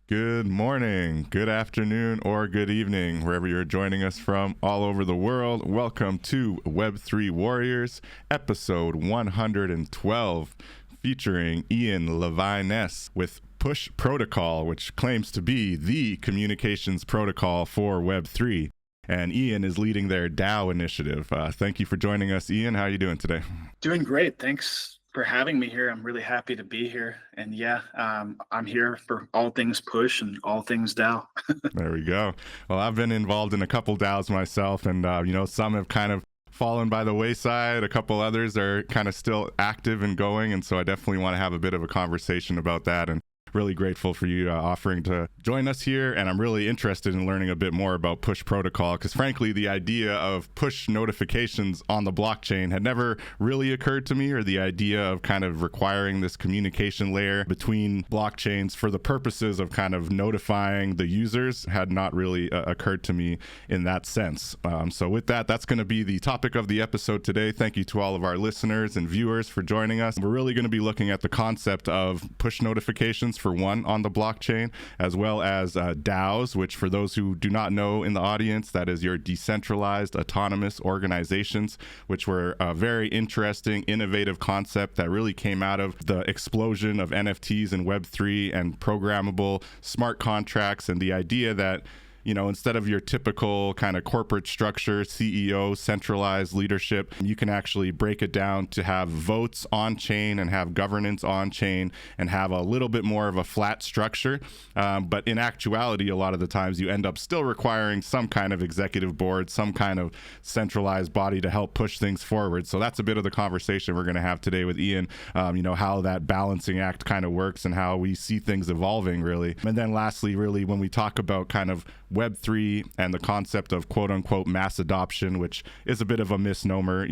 Good morning, good afternoon, or good evening, wherever you're joining us from all over the world. Welcome to Web3 Warriors, episode 112, featuring Ian LeViness with Push Protocol, which claims to be the communications protocol for Web3. And Ian is leading their DAO initiative. Thank you for joining us, Ian. How are you doing today? Doing great. Thanks for having me here. I'm really happy to be here. And I'm here for all things push and all things DAO. There we go. Well, I've been involved in a couple DAOs myself, and some have kind of fallen by the wayside. A couple others are kind of still active and going, and so I definitely want to have a bit of a conversation about that. And really grateful for you offering to join us here, and I'm really interested in learning a bit more about push protocol, because frankly the idea of push notifications on the blockchain had never really occurred to me, or the idea of kind of requiring this communication layer between blockchains for the purposes of kind of notifying the users had not really occurred to me in that sense. So with that, that's going to be the topic of the episode today. Thank you to all of our listeners and viewers for joining us. We're really going to be looking at the concept of push notifications for one on the blockchain, as well as DAOs, which for those who do not know in the audience, that is your Decentralized Autonomous Organizations, which were a very interesting, innovative concept that really came out of the explosion of NFTs and Web3 and programmable smart contracts, and the idea that instead of your typical kind of corporate structure, CEO, centralized leadership, you can actually break it down to have votes on chain and have governance on chain and have a little bit more of a flat structure. But in actuality, a lot of the times you end up still requiring some kind of executive board, some kind of centralized body to help push things forward. So that's a bit of the conversation we're going to have today with Ian, how that balancing act kind of works and how we see things evolving, really. And then lastly, really, when we talk about kind of Web3 and the concept of quote unquote mass adoption, which is a bit of a misnomer,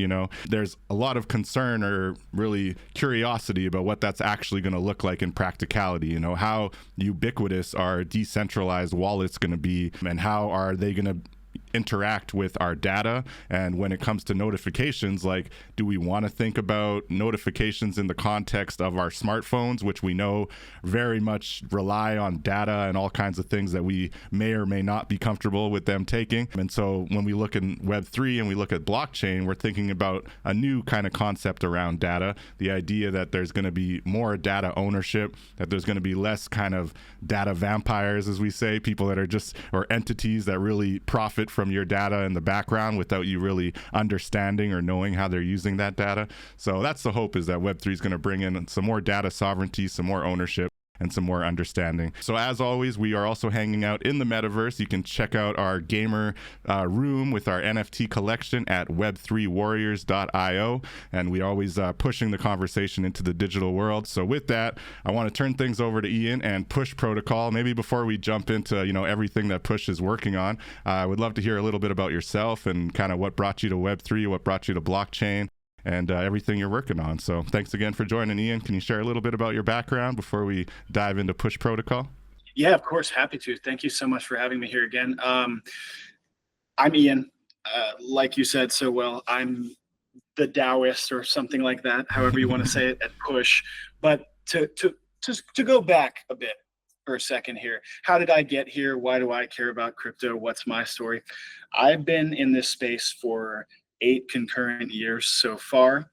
there's a lot of concern or really curiosity about what that's actually going to look like in practicality. How ubiquitous are decentralized wallets going to be, and how are they going to interact with our data? And when it comes to notifications, like, do we want to think about notifications in the context of our smartphones, which we know very much rely on data and all kinds of things that we may or may not be comfortable with them taking? And so when we look in Web3 and we look at blockchain, we're thinking about a new kind of concept around data, the idea that there's going to be more data ownership, that there's going to be less kind of data vampires, as we say, people that are just, or entities that really profit from your data in the background without you really understanding or knowing how they're using that data. So that's the hope, is that Web3 is going to bring in some more data sovereignty, some more ownership, and some more understanding. So as always, we are also hanging out in the metaverse. You can check out our gamer room with our NFT collection at web3warriors.io, and we always pushing the conversation into the digital world. So with that, I want to turn things over to Ian and Push Protocol. Maybe before we jump into everything that Push is working on, I would love to hear a little bit about yourself and kind of what brought you to Web3, what brought you to blockchain, and everything you're working on. So thanks again for joining, Ian. Can you share a little bit about your background before we dive into Push Protocol? Yeah, of course. Happy to. Thank you so much for having me here again. I'm Ian. Like you said so well, I'm the Taoist or something like that, however you want to say it, at Push. But to go back a bit for a second here, how did I get here? Why do I care about crypto? What's my story? I've been in this space for 8 concurrent years so far.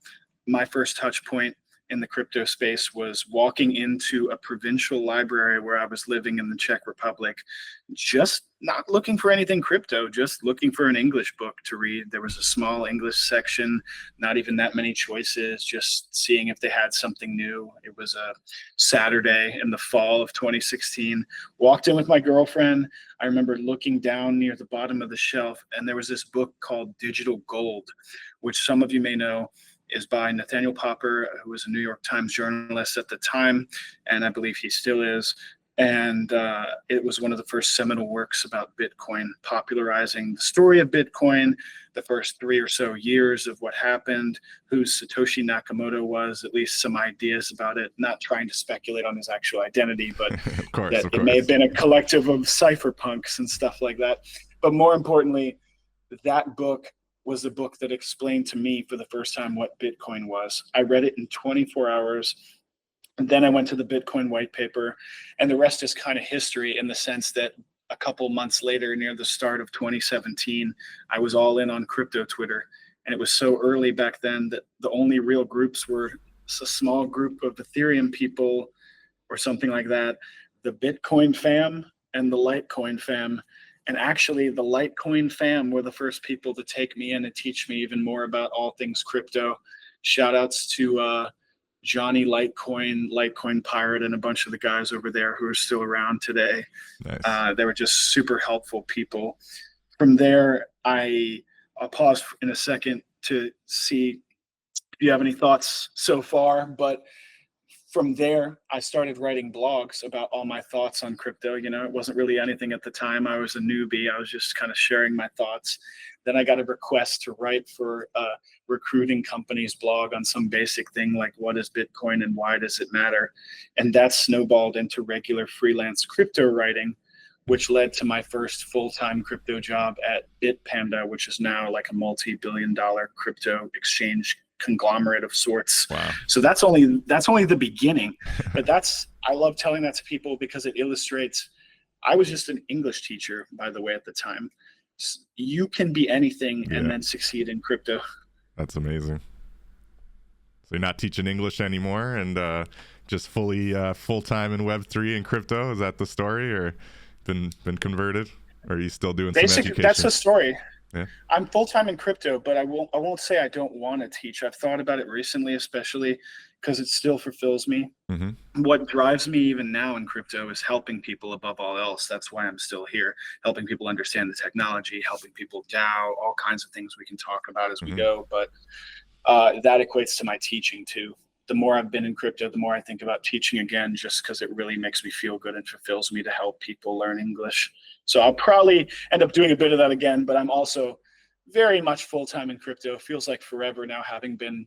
My first touch point in the crypto space was walking into a provincial library where I was living in the Czech Republic, just not looking for anything crypto, just looking for an English book to read. There was a small English section, not even that many choices, just seeing if they had something new. It was a Saturday in the fall of 2016. Walked in with my girlfriend. I remember looking down near the bottom of the shelf, and there was this book called Digital Gold, which some of you may know is by Nathaniel Popper, who was a New York Times journalist at the time, and I believe he still is. And it was one of the first seminal works about Bitcoin, popularizing the story of Bitcoin, the first 3 or so years of what happened, who Satoshi Nakamoto was, at least some ideas about it, not trying to speculate on his actual identity, but of course. It may have been a collective of cypherpunks and stuff like that. But more importantly, that book was the book that explained to me for the first time what Bitcoin was. I read it in 24 hours. And then I went to the Bitcoin white paper, and the rest is kind of history in the sense that a couple months later, near the start of 2017, I was all in on crypto Twitter. And it was so early back then that the only real groups were a small group of Ethereum people or something like that, the Bitcoin fam and the Litecoin fam. And actually, the Litecoin fam were the first people to take me in and teach me even more about all things crypto. Shout outs to Johnny Litecoin Pirate, and a bunch of the guys over there who are still around today. Nice. They were just super helpful people. From there, I'll pause in a second to see if you have any thoughts so far, but from there, I started writing blogs about all my thoughts on crypto. You know, it wasn't really anything at the time. I was a newbie. I was just kind of sharing my thoughts. Then I got a request to write for a recruiting company's blog on some basic thing like what is Bitcoin and why does it matter? And that snowballed into regular freelance crypto writing, which led to my first full-time crypto job at Bitpanda, which is now like a multi-billion-dollar crypto exchange conglomerate of sorts. Wow. So that's only the beginning. But I love telling that to people because it illustrates. I was just an English teacher, by the way, at the time. You can be anything and then succeed in crypto. That's amazing. So you're not teaching English anymore and just fully full-time in Web3 and crypto? Is that the story, or been converted? Or are you still doing some education? That's the story. Yeah. I'm full-time in crypto, but I won't say I don't want to teach. I've thought about it recently, especially because it still fulfills me. Mm-hmm. What drives me even now in crypto is helping people above all else. That's why I'm still here, helping people understand the technology, helping people DAO, all kinds of things we can talk about as we go. But that equates to my teaching too. The more I've been in crypto, the more I think about teaching again, just because it really makes me feel good and fulfills me to help people learn English. So I'll probably end up doing a bit of that again, but I'm also very much full-time in crypto. It feels like forever now, having been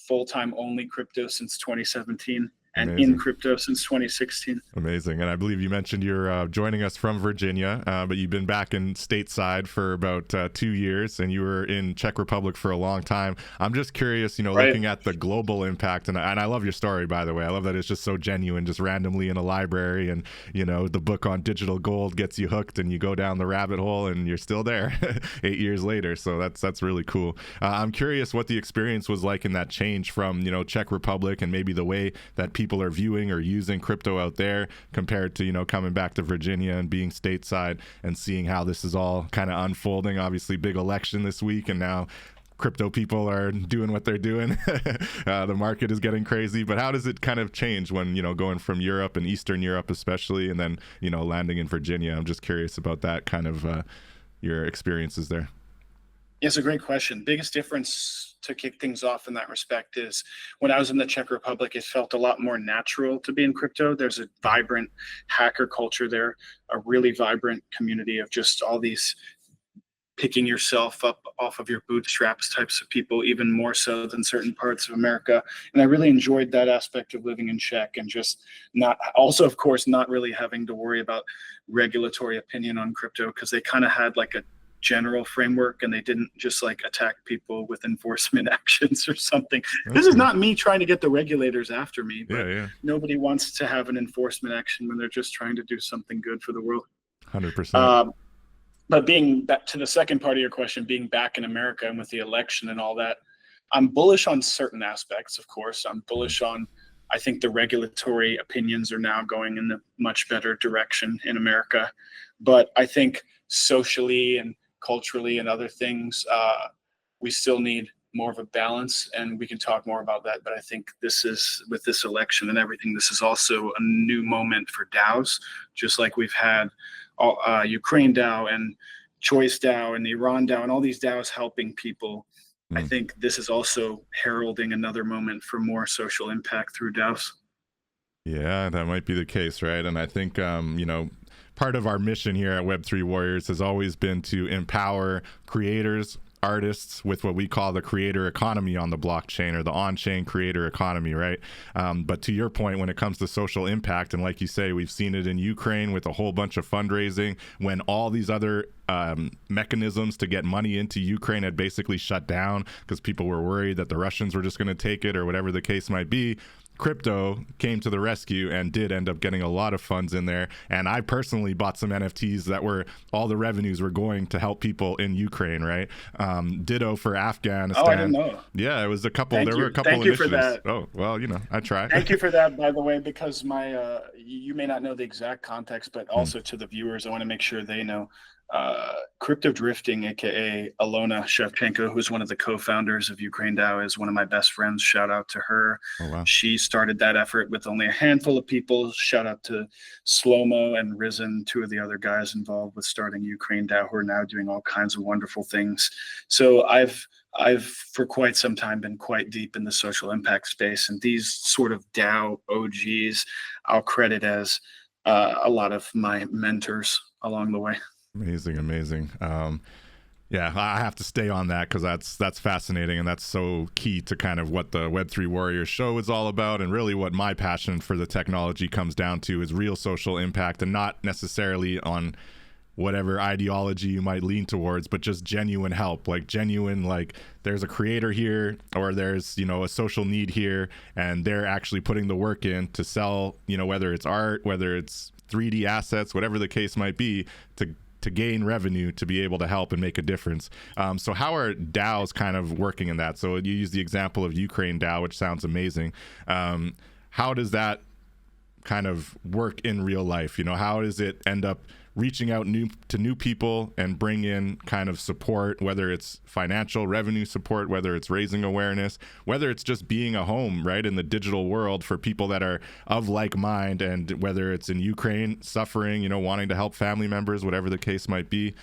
full-time only crypto since 2017 and Amazing. in crypto since 2016. Amazing. And I believe you mentioned you're joining us from Virginia, but you've been back in stateside for about 2 years, and you were in Czech Republic for a long time. I'm just curious, looking at the global impact, and I love your story, by the way. I love that it's just so genuine, just randomly in a library, and, the book on digital gold gets you hooked, and you go down the rabbit hole, and you're still there 8 years later. So that's really cool. I'm curious what the experience was like in that change from, Czech Republic and maybe the way that people are viewing or using crypto out there compared to coming back to Virginia and being stateside and seeing how this is all kind of unfolding. Obviously big election this week, and now crypto people are doing what they're doing. The market is getting crazy, but how does it kind of change when going from Europe and Eastern Europe especially, and then landing in Virginia? I'm just curious about that kind of your experiences there. It's a great question. Biggest difference to kick things off in that respect is when I was in the Czech Republic, it felt a lot more natural to be in crypto. There's a vibrant hacker culture there, a really vibrant community of just all these picking yourself up off of your bootstraps types of people, even more so than certain parts of America. And I really enjoyed that aspect of living in Czech, and just of course, not really having to worry about regulatory opinion on crypto, because they kind of had like a general framework, and they didn't just like attack people with enforcement actions or something. This is not me trying to get the regulators after me, but nobody wants to have an enforcement action when they're just trying to do something good for the world. 100%. But being back to the second part of your question, being back in America and with the election and all that, I'm bullish on certain aspects, of course. I'm bullish on, I think the regulatory opinions are now going in a much better direction in America. But I think socially and culturally and other things, we still need more of a balance, and we can talk more about that. But I think this is, with this election and everything, this is also a new moment for DAOs, just like we've had Ukraine DAO and Choice DAO and Iran DAO and all these DAOs helping people. I think this is also heralding another moment for more social impact through DAOs. Yeah, that might be the case, right? And I think, part of our mission here at Web3 Warriors has always been to empower creators, artists with what we call the creator economy on the blockchain, or the on-chain creator economy, right? But to your point, when it comes to social impact, and like you say, we've seen it in Ukraine with a whole bunch of fundraising, when all these other mechanisms to get money into Ukraine had basically shut down because people were worried that the Russians were just going to take it or whatever the case might be. Crypto came to the rescue and did end up getting a lot of funds in there. And I personally bought some NFTs that were, all the revenues were going to help people in Ukraine, right? Ditto for Afghanistan. Oh, I didn't know. Yeah, it was a couple. Thank there you. were a couple Thank you initiatives. for that. Oh, well, I try. Thank you for that, by the way, because you may not know the exact context, but also to the viewers, I want to make sure they know. Crypto Drifting, aka Alona Shevchenko, who's one of the co-founders of Ukraine DAO, is one of my best friends. Shout out to her. Oh, wow. She started that effort with only a handful of people. Shout out to Slomo and Risen, two of the other guys involved with starting Ukraine DAO, who are now doing all kinds of wonderful things. So I've for quite some time been quite deep in the social impact space, and these sort of DAO OGs I'll credit as a lot of my mentors along the way. Amazing. Yeah, I have to stay on that because that's fascinating, and that's so key to kind of what the Web3 Warriors show is all about, and really what my passion for the technology comes down to is real social impact, and not necessarily on whatever ideology you might lean towards, but just genuine help, like there's a creator here, or there's, a social need here, and they're actually putting the work in to sell, whether it's art, whether it's 3D assets, whatever the case might be, to gain revenue, to be able to help and make a difference. So how are DAOs kind of working in that? So you use the example of Ukraine DAO, which sounds amazing. How does that kind of work in real life? How does it end up reaching out to new people and bring in kind of support, whether it's financial revenue support, whether it's raising awareness, whether it's just being a home, right, in the digital world for people that are of like mind, and whether it's in Ukraine suffering, wanting to help family members, whatever the case might be.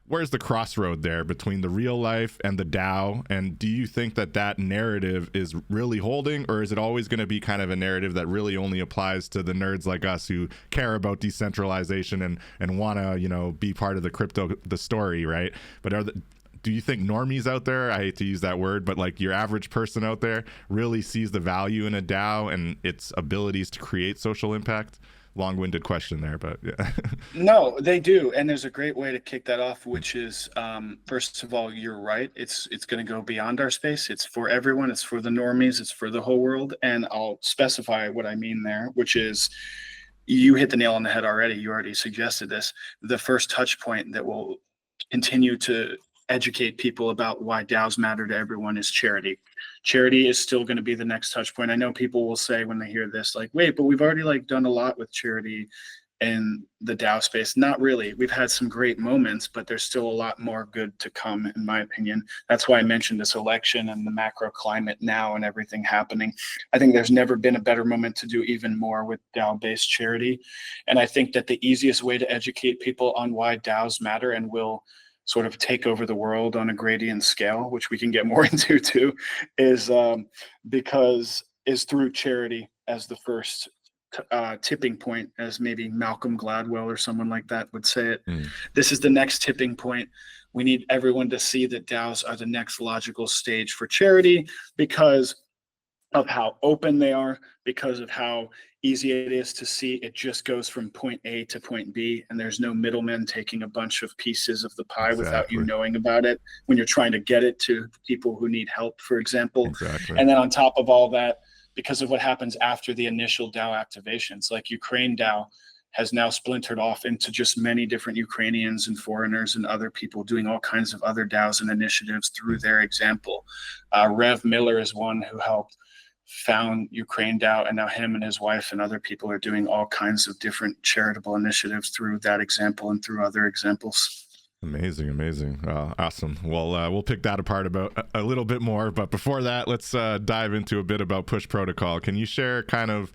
Where's the crossroad there between the real life and the DAO? And do you think that narrative is really holding, or is it always going to be kind of a narrative that really only applies to the nerds like us who care about decentralization and want to, be part of the story, right? But do you think normies out there, I hate to use that word, but like your average person out there really sees the value in a DAO and its abilities to create social impact? Long-winded question there, but yeah. No, they do, and there's a great way to kick that off, which is first of all, you're right. It's going to go beyond our space. It's for everyone. It's for the normies. It's for the whole world. And I'll specify what I mean there, which is, you hit the nail on the head already. You already suggested this. The first touch point that will continue to educate people about why DAOs matter to everyone is charity. Charity is still going to be the next touch point. I know people will say when they hear this, like, wait, but we've already done a lot with charity in the DAO space. Not really. We've had some great moments, but there's still a lot more good to come, in my opinion. That's why I mentioned this election and the macro climate now and everything happening. I think there's never been a better moment to do even more with DAO-based charity. And I think that the easiest way to educate people on why DAOs matter and will sort of take over the world on a gradient scale, which we can get more into too, is through charity as the first tipping point, as maybe Malcolm Gladwell or someone like that would say it. This is the next tipping point. We need everyone to see that DAOs are the next logical stage for charity because of how open they are, because of how easy it is to see. It just goes from point A to point B, and there's no middlemen taking a bunch of pieces of the pie without you knowing about it when you're trying to get it to people who need help, for example. And then on top of all that, because of what happens after the initial DAO activations, like Ukraine DAO has now splintered off into just many different Ukrainians and foreigners and other people doing all kinds of other DAOs and initiatives through their example. Rev Miller is one who helped found Ukraine DAO, and now him and his wife and other people are doing all kinds of different charitable initiatives through that example and through other examples. Amazing. Awesome. Well, we'll pick that apart about a little bit more, but before that, let's dive into a bit about Push Protocol. Can you share kind of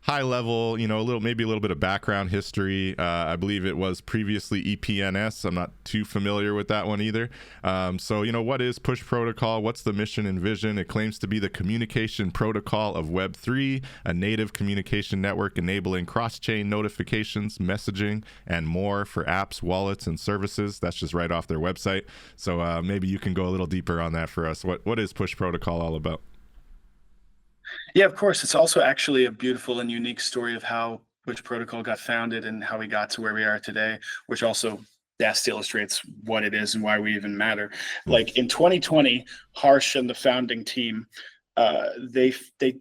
high level, maybe a little bit of background history? I believe it was previously EPNS. I'm not too familiar with that one either. So, what is Push Protocol? What's the mission and vision? It claims to be the communication protocol of Web3, a native communication network enabling cross-chain notifications, messaging, and more for apps, wallets, and services. That's just right off their website. So maybe you can go a little deeper on that for us. What is Push Protocol all about? Yeah, of course. It's also actually a beautiful and unique story of how Push Protocol got founded and how we got to where we are today, which also best illustrates what it is and why we even matter. Like in 2020, Harsh and the founding team, they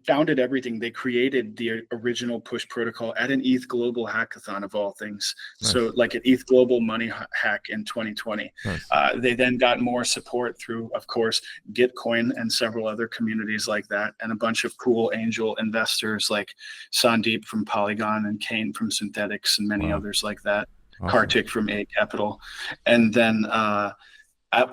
founded everything. They created the original push protocol at an ETH Global hackathon of all things. Nice. So like an ETH Global money hack in 2020. Nice. They then got more support through, of course, Gitcoin and several other communities like that, and a bunch of cool angel investors like Sandeep from Polygon and Kane from Synthetics and many others like that. Awesome. Kartik from A Capital. And then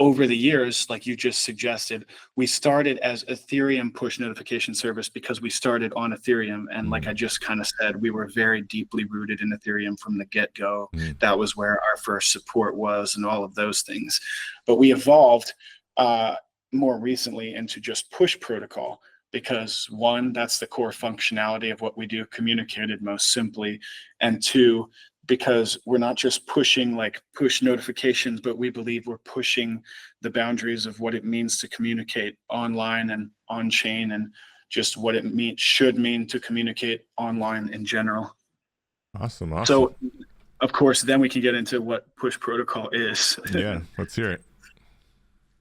over the years, like you just suggested, we started as Ethereum push notification service because we started on Ethereum. And like I just kind of said, we were very deeply rooted in Ethereum from the get-go. That was where our first support was and all of those things. But we evolved more recently into just push protocol because one, that's the core functionality of what we do, communicated most simply. And two, because we're not just pushing like push notifications, but we believe we're pushing the boundaries of what it means to communicate online and on chain, and just what it should mean to communicate online in general. Awesome. So of course, then we can get into what push protocol is. Yeah, let's hear it.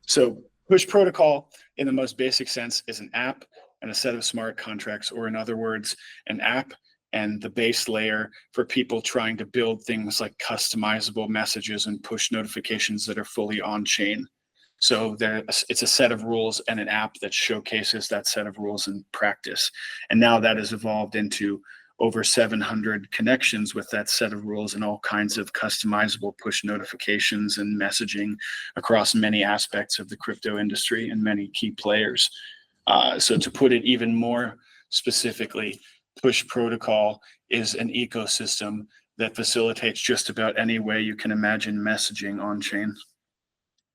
So push protocol in the most basic sense is an app and a set of smart contracts, or in other words, an app and the base layer for people trying to build things like customizable messages and push notifications that are fully on chain. So it's a set of rules and an app that showcases that set of rules in practice. And now that has evolved into over 700 connections with that set of rules and all kinds of customizable push notifications and messaging across many aspects of the crypto industry and many key players. So to put it even more specifically, push protocol is an ecosystem that facilitates just about any way you can imagine messaging on chain.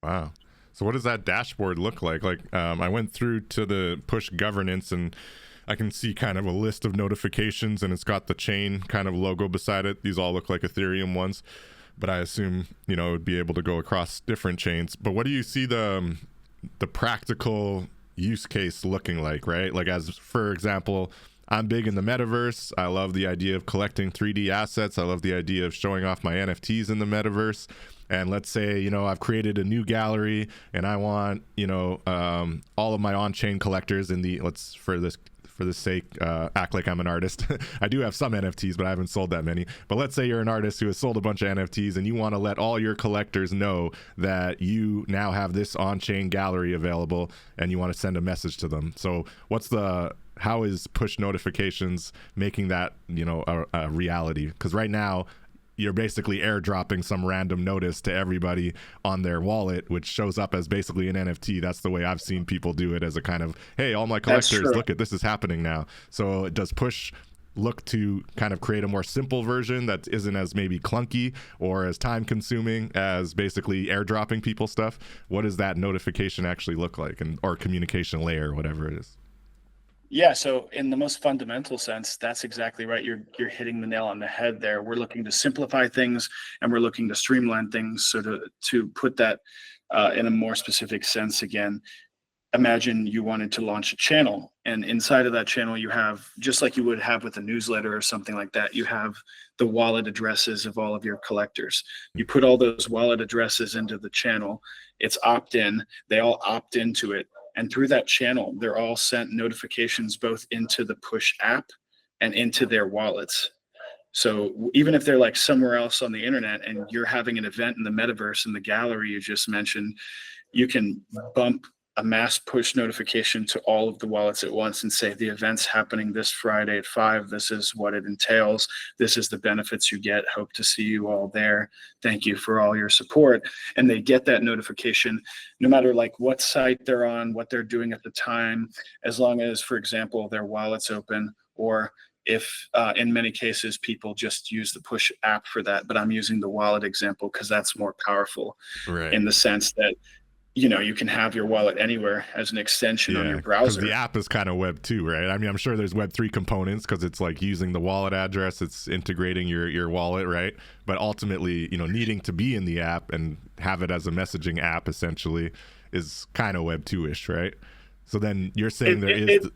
Wow. So what does that dashboard look like? Like I went through to the push governance and I can see kind of a list of notifications and it's got the chain kind of logo beside it. These all look like Ethereum ones, but I assume, it would be able to go across different chains. But what do you see the practical use case looking like, right? Like as, for example, I'm big in the metaverse. I love the idea of collecting 3D assets. I love the idea of showing off my NFTs in the metaverse. And let's say, I've created a new gallery and I want, all of my on-chain collectors in the, for this sake, act like I'm an artist. I do have some NFTs, but I haven't sold that many. But let's say you're an artist who has sold a bunch of NFTs and you want to let all your collectors know that you now have this on-chain gallery available and you want to send a message to them. So how is push notifications making that, a reality? Because right now you're basically airdropping some random notice to everybody on their wallet, which shows up as basically an NFT. That's the way I've seen people do it, as a kind of, hey, all my collectors, look at this is happening now. So does push look to kind of create a more simple version that isn't as maybe clunky or as time consuming as basically airdropping people stuff? What does that notification actually look like, or communication layer, whatever it is? Yeah, so in the most fundamental sense, that's exactly right. You're hitting the nail on the head there. We're looking to simplify things and we're looking to streamline things. So to put that in a more specific sense again, imagine you wanted to launch a channel, and inside of that channel you have, just like you would have with a newsletter or something like that, you have the wallet addresses of all of your collectors. You put all those wallet addresses into the channel. It's opt-in. They all opt into it. And through that channel, they're all sent notifications both into the push app and into their wallets. So even if they're like somewhere else on the internet and you're having an event in the metaverse in the gallery you just mentioned, you can bump a mass push notification to all of the wallets at once and say, the event's happening this Friday at 5. This is what it entails. This is the benefits you get. Hope to see you all there. Thank you for all your support. And they get that notification no matter like what site they're on, what they're doing at the time, as long as, for example, their wallet's open, or if in many cases people just use the push app for that. But I'm using the wallet example because that's more powerful, right, in the sense that you can have your wallet anywhere as an extension on your browser. Because the app is kind of Web 2, right? I mean, I'm sure there's Web 3 components because it's like using the wallet address, it's integrating your wallet, right? But ultimately, needing to be in the app and have it as a messaging app essentially is kind of Web 2-ish, right? So then you're saying there is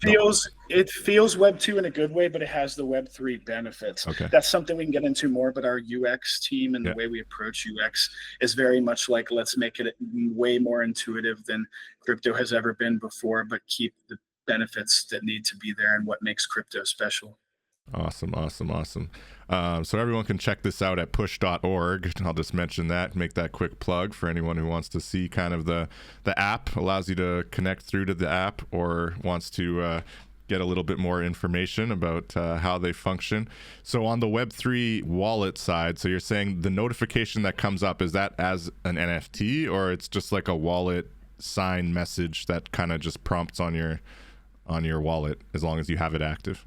it feels Web 2 in a good way, but it has the Web 3 benefits. Okay. That's something we can get into more, but our UX team and the way we approach UX is very much like, let's make it way more intuitive than crypto has ever been before, but keep the benefits that need to be there and what makes crypto special. Awesome. So everyone can check this out at push.org. I'll just mention that, make that quick plug for anyone who wants to see kind of the app. Allows you to connect through to the app, or wants to get a little bit more information about how they function. So on the Web3 wallet side, so you're saying the notification that comes up, is that as an NFT, or it's just like a wallet sign message that kind of just prompts on your wallet as long as you have it active?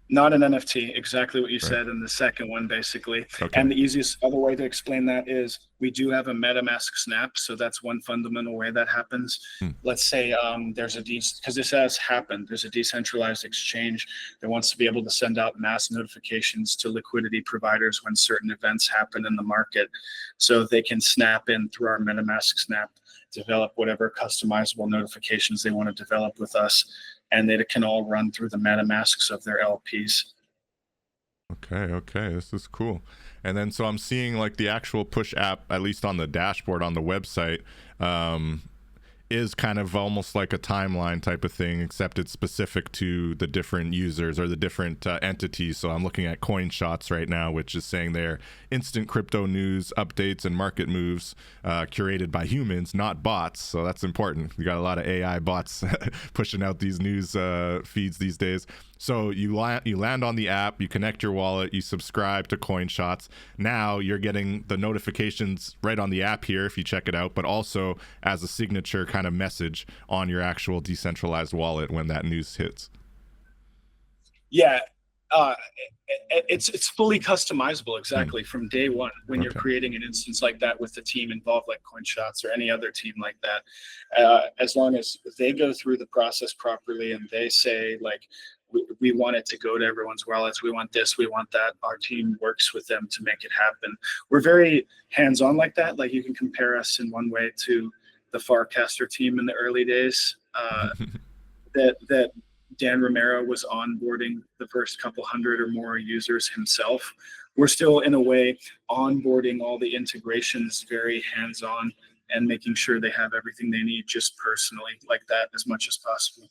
Not an NFT, exactly what you said in the second one, basically. Okay. And the easiest other way to explain that is we do have a MetaMask snap. So that's one fundamental way that happens. Let's say there's because this has happened, there's a decentralized exchange that wants to be able to send out mass notifications to liquidity providers when certain events happen in the market. So they can snap in through our MetaMask snap, develop whatever customizable notifications they want to develop with us, and they can all run through the MetaMasks of their LPs. Okay, this is cool. And then so I'm seeing like the actual Push app, at least on the dashboard on the website, is kind of almost like a timeline type of thing, except it's specific to the different users or the different entities. So I'm looking at coin shots right now, which is saying they're instant crypto news, updates, and market moves curated by humans, not bots. So that's important. We got a lot of AI bots pushing out these news feeds these days. So you land on the app, you connect your wallet, you subscribe to coin shots. Now you're getting the notifications right on the app here if you check it out, but also as a signature kind of message on your actual decentralized wallet when that news hits. Yeah, it's fully customizable exactly from day one when you're creating an instance like that with the team involved, like CoinShots or any other team like that. As long as they go through the process properly and they say, like, we want it to go to everyone's wallets, we want this, we want that, our team works with them to make it happen. We're very hands-on like that. Like, you can compare us in one way to the Farcaster team in the early days, that Dan Romero was onboarding the first couple hundred or more users himself. We're still, in a way, onboarding all the integrations very hands-on and making sure they have everything they need just personally like that as much as possible.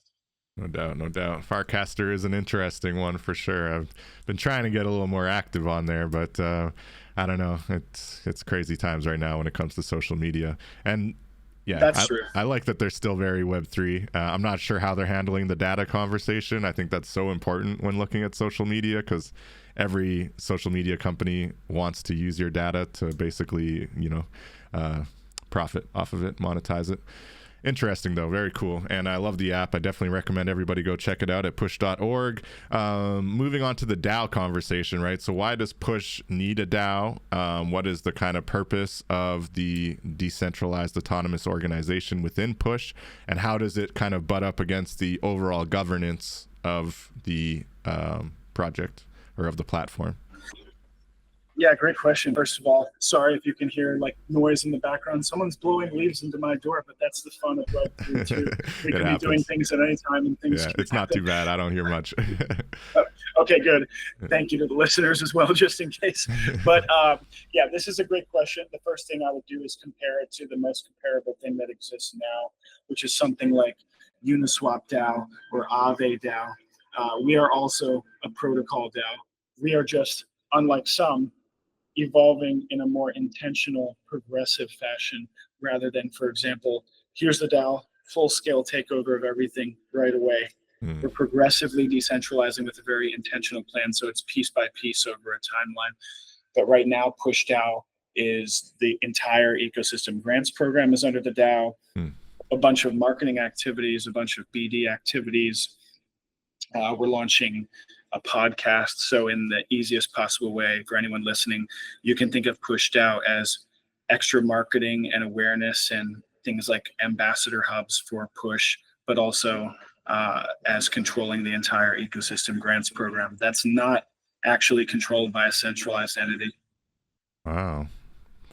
No doubt. Farcaster is an interesting one for sure. I've been trying to get a little more active on there, but I don't know. It's crazy times right now when it comes to social media. And yeah, that's true. I like that they're still very Web3. I'm not sure how they're handling the data conversation. I think that's so important when looking at social media, because every social media company wants to use your data to basically, profit off of it, monetize it. Interesting though, very cool. And I love the app. I definitely recommend everybody go check it out at push.org. Moving on to the DAO conversation, right? So why does Push need a DAO? What is the kind of purpose of the Decentralized Autonomous Organization within Push? And how does it kind of butt up against the overall governance of the project or of the platform? Yeah, great question. First of all, sorry if you can hear like noise in the background. Someone's blowing leaves into my door, but that's the fun of Web3 too. We can be doing things at any time and things. Yeah, it's not too bad. I don't hear much. Okay, good. Thank you to the listeners as well, just in case. But yeah, this is a great question. The first thing I would do is compare it to the most comparable thing that exists now, which is something like Uniswap DAO or Aave DAO. We are also a protocol DAO. We are just, unlike some, evolving in a more intentional, progressive fashion, rather than, for example, here's the DAO, full-scale takeover of everything right away. We're progressively decentralizing with a very intentional plan, so it's piece by piece over a timeline. But right now, Push DAO is the entire ecosystem. Grants program is under the DAO, a bunch of marketing activities, a bunch of BD activities. We're launching a podcast. So in the easiest possible way for anyone listening, you can think of Push DAO as extra marketing and awareness and things like ambassador hubs for Push, but also as controlling the entire ecosystem grants program. That's not actually controlled by a centralized entity. Wow.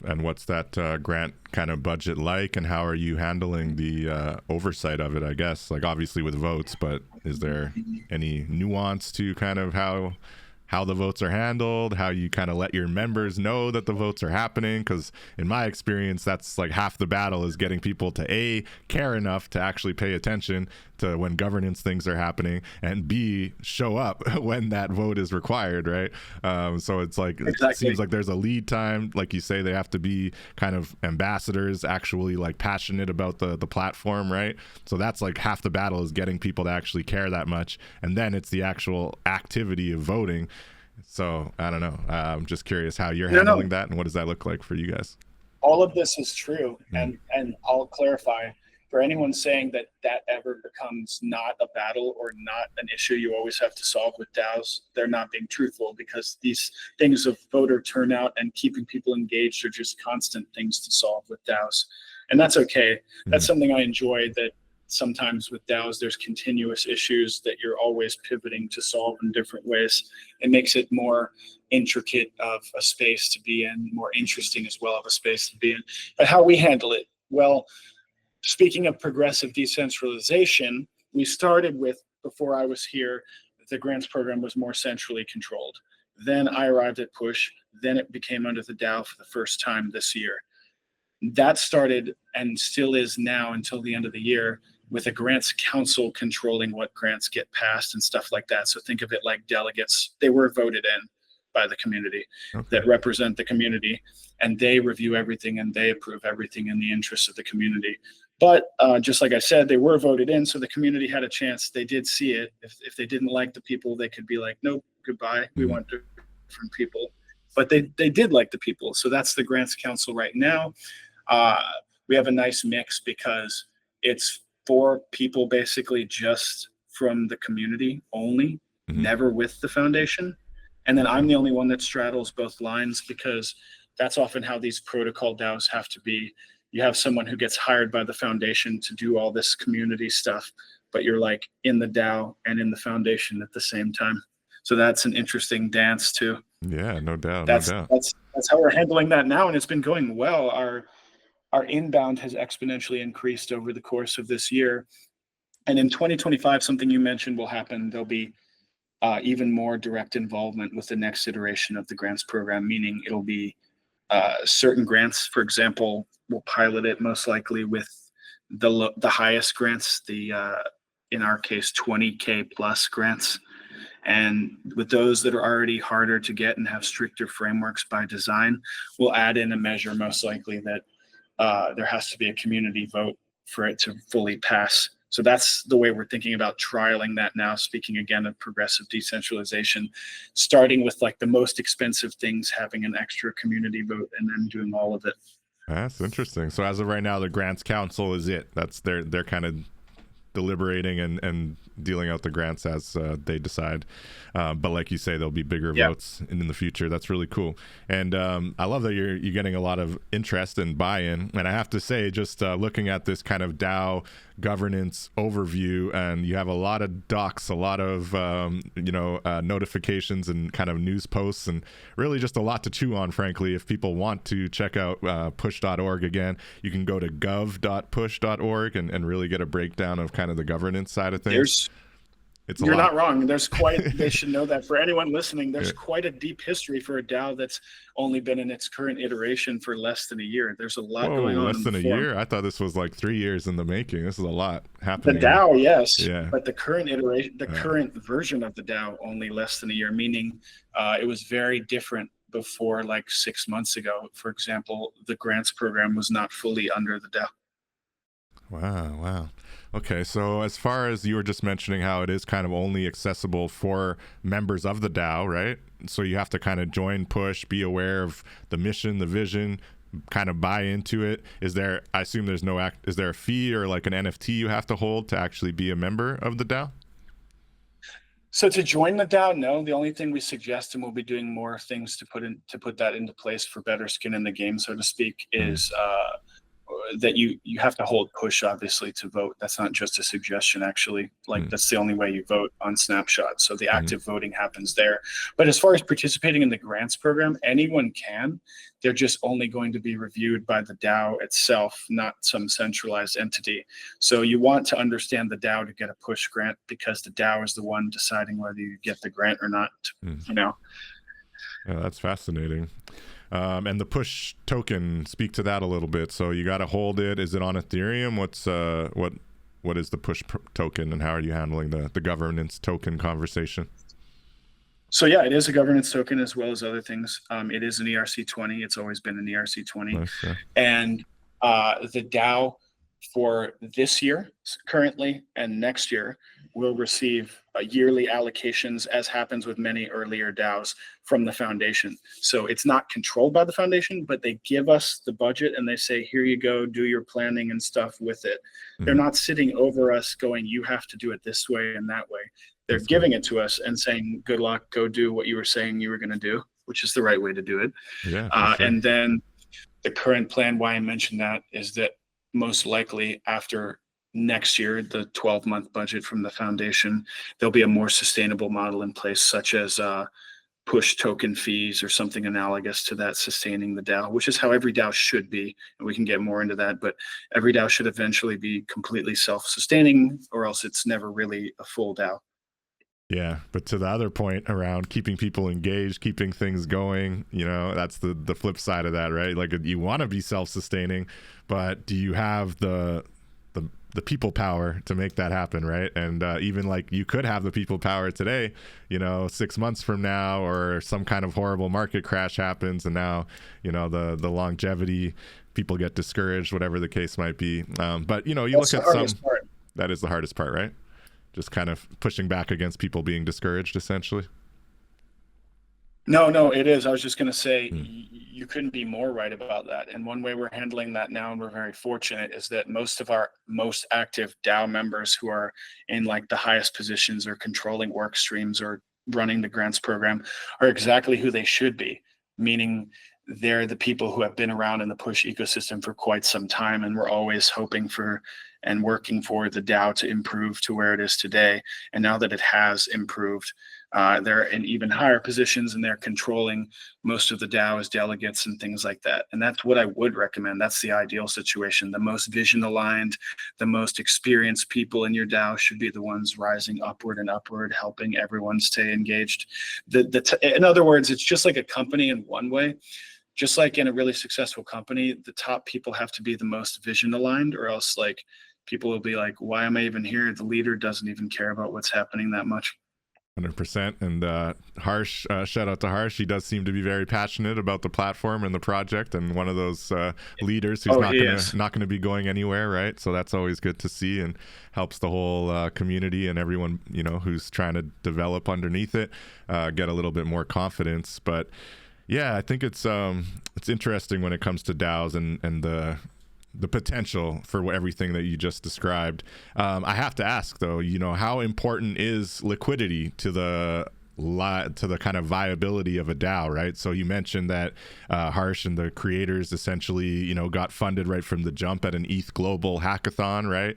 And what's that grant kind of budget like, and how are you handling the oversight of it, I guess? Like, obviously with votes, but is there any nuance to kind of how the votes are handled, how you kind of let your members know that the votes are happening? Because in my experience, that's like half the battle, is getting people to care enough to actually pay attention to when governance things are happening, and B, show up when that vote is required, right? So it's like, Exactly. It seems like there's a lead time. Like you say, they have to be kind of ambassadors, actually like passionate about the platform, right? So that's like half the battle, is getting people to actually care that much, and then it's the actual activity of voting. So I don't know. I'm just curious how you're handling that, and what does that look like for you guys? All of this is true, and I'll clarify for anyone saying that ever becomes not a battle or not an issue you always have to solve with DAOs. They're not being truthful, because these things of voter turnout and keeping people engaged are just constant things to solve with DAOs, and that's okay. That's something I enjoy, that sometimes with DAOs, there's continuous issues that you're always pivoting to solve in different ways. It makes it more intricate of a space to be in, more interesting as well of a space to be in. But how we handle it, well, speaking of progressive decentralization, we started with, before I was here, the grants program was more centrally controlled. Then I arrived at Push, then it became under the DAO for the first time this year. That started, and still is now until the end of the year, with a grants council controlling what grants get passed and stuff like that. So think of it like delegates. They were voted in by the community, that represent the community, and they review everything and they approve everything in the interest of the community. But just like I said, they were voted in, so the community had a chance. They did see it. If they didn't like the people, they could be like, nope, goodbye, we want different people. But they did like the people. So that's the grants council right now. We have a nice mix, because it's for people basically just from the community only, never with the foundation. And then I'm the only one that straddles both lines, because that's often how these protocol DAOs have to be. You have someone who gets hired by the foundation to do all this community stuff, but you're like in the DAO and in the foundation at the same time. So that's an interesting dance too. Yeah, no doubt. That's how we're handling that now, and it's been going well. Our inbound has exponentially increased over the course of this year. And in 2025, something you mentioned will happen. There'll be even more direct involvement with the next iteration of the grants program, meaning it'll be certain grants. For example, we'll pilot it most likely with the highest grants, in our case, 20K plus grants. And with those that are already harder to get and have stricter frameworks by design, we'll add in a measure most likely that there has to be a community vote for it to fully pass. So that's the way we're thinking about trialing that now, speaking again of progressive decentralization, starting with like the most expensive things, having an extra community vote, and then doing all of it. That's interesting. So as of right now, the grants council is it. That's they're kind of deliberating and dealing out the grants as they decide. But like you say, there'll be bigger votes in the future. That's really cool. And I love that you're getting a lot of interest and buy-in. And I have to say, just looking at this kind of DAO governance overview, and you have a lot of docs, a lot of notifications and kind of news posts, and really just a lot to chew on, frankly. If people want to check out push.org again, you can go to gov.push.org and really get a breakdown of kind of the governance side of things. You're not wrong. There's they should know that. For anyone listening, there's quite a deep history for a DAO that's only been in its current iteration for less than a year. There's a lot going on. Less than a year? I thought this was like 3 years in the making. This is a lot happening. The DAO, yes. Yeah. But the current iteration, current version of the DAO, only less than a year, meaning it was very different before, like 6 months ago. For example, the grants program was not fully under the DAO. Wow. Okay, so as far as you were just mentioning how it is kind of only accessible for members of the DAO, right? So you have to kind of join Push, be aware of the mission, the vision, kind of buy into it. I assume is there a fee or like an NFT you have to hold to actually be a member of the DAO? So to join the DAO, no. The only thing we suggest, and we'll be doing more things to put that into place for better skin in the game, so to speak, is that you have to hold push obviously to vote. That's not just a suggestion, actually. Like that's the only way you vote on Snapshot. So the active voting happens there. But as far as participating in the grants program, anyone can. They're just only going to be reviewed by the DAO itself, not some centralized entity. So you want to understand the DAO to get a push grant, because the DAO is the one deciding whether you get the grant or not. You know. Yeah, that's fascinating. And the push token, speak to that a little bit. So you got to hold it. Is it on Ethereum? What is the push token, and how are you handling the governance token conversation? So yeah, it is a governance token as well as other things. It is an ERC20. It's always been an ERC20. Nice, yeah. And the DAO for this year currently and next year will receive yearly allocations, as happens with many earlier DAOs, from the foundation. So it's not controlled by the foundation, but they give us the budget and they say, here you go, do your planning and stuff with it. They're not sitting over us going, you have to do it this way and that way. They're giving it to us and saying, good luck, go do what you were saying you were going to do, which is the right way to do it. Yeah, sure. And then the current plan, why I mentioned that, is that most likely after next year, the 12-month budget from the foundation, there'll be a more sustainable model in place, such as push token fees or something analogous to that, sustaining the DAO, which is how every DAO should be. And we can get more into that, but every DAO should eventually be completely self-sustaining, or else it's never really a full DAO. Yeah, but to the other point around keeping people engaged, keeping things going, you know, that's the flip side of that, right? Like, you want to be self-sustaining, but do you have the people power to make that happen, right? And even like, you could have the people power today, you know, 6 months from now, or some kind of horrible market crash happens, and now, you know, the longevity, people get discouraged, whatever the case might be. But you know, you look at some, that is the hardest part, right? Just kind of pushing back against people being discouraged, essentially. No, it is. I was just going to say, you couldn't be more right about that. And one way we're handling that now, and we're very fortunate, is that most of our most active DAO members who are in like the highest positions or controlling work streams or running the grants program are exactly who they should be, meaning they're the people who have been around in the push ecosystem for quite some time, and we're always hoping for and working for the DAO to improve to where it is today. And now that it has improved, they're in even higher positions, and they're controlling most of the DAO as delegates and things like that. And that's what I would recommend. That's the ideal situation. The most vision aligned, the most experienced people in your DAO should be the ones rising upward and upward, helping everyone stay engaged. In other words, it's just like a company in one way. Just like in a really successful company, the top people have to be the most vision aligned, or else like people will be like, why am I even here? The leader doesn't even care about what's happening that much. 100%. And Harsh, shout out to Harsh. He does seem to be very passionate about the platform and the project, and one of those leaders who's not going to be going anywhere, right? So that's always good to see, and helps the whole community and everyone, you know, who's trying to develop underneath it get a little bit more confidence. But yeah, I think it's interesting when it comes to DAOs and the potential for everything that you just described. I have to ask though, you know, how important is liquidity to the kind of viability of a DAO, right? So you mentioned that Harsh and the creators essentially, you know, got funded right from the jump at an ETH Global hackathon, right?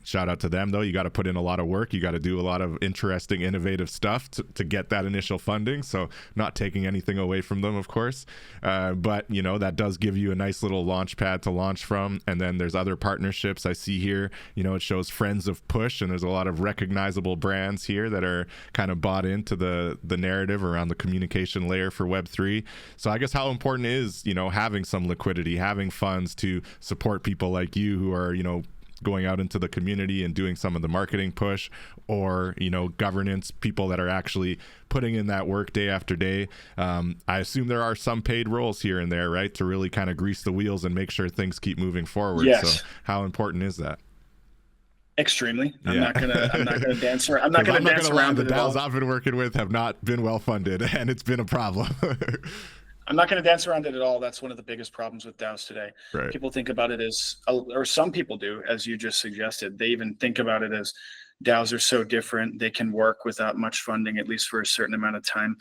Shout out to them though. You got to put in a lot of work. You got to do a lot of interesting, innovative stuff to get that initial funding. So not taking anything away from them, of course. But, you know, that does give you a nice little launch pad to launch from. And then there's other partnerships I see here. You know, it shows Friends of Push, and there's a lot of recognizable brands here that are kind of bought into the narrative around the communication layer for Web3. So I guess how important is, you know, having some liquidity, having funds to support people like you who are, you know, going out into the community and doing some of the marketing push, or, you know, governance people that are actually putting in that work day after day. I assume there are some paid roles here and there, right, to really kind of grease the wheels and make sure things keep moving forward. Yes. So how important is that? Extremely. I'm not gonna dance around. I'm not gonna dance around. The DAOs I've been working with have not been well funded, and it's been a problem. I'm not going to dance around it at all. That's one of the biggest problems with DAOs today. Right. People think about it as, or some people do, as you just suggested. They even think about it as DAOs are so different. They can work without much funding, at least for a certain amount of time.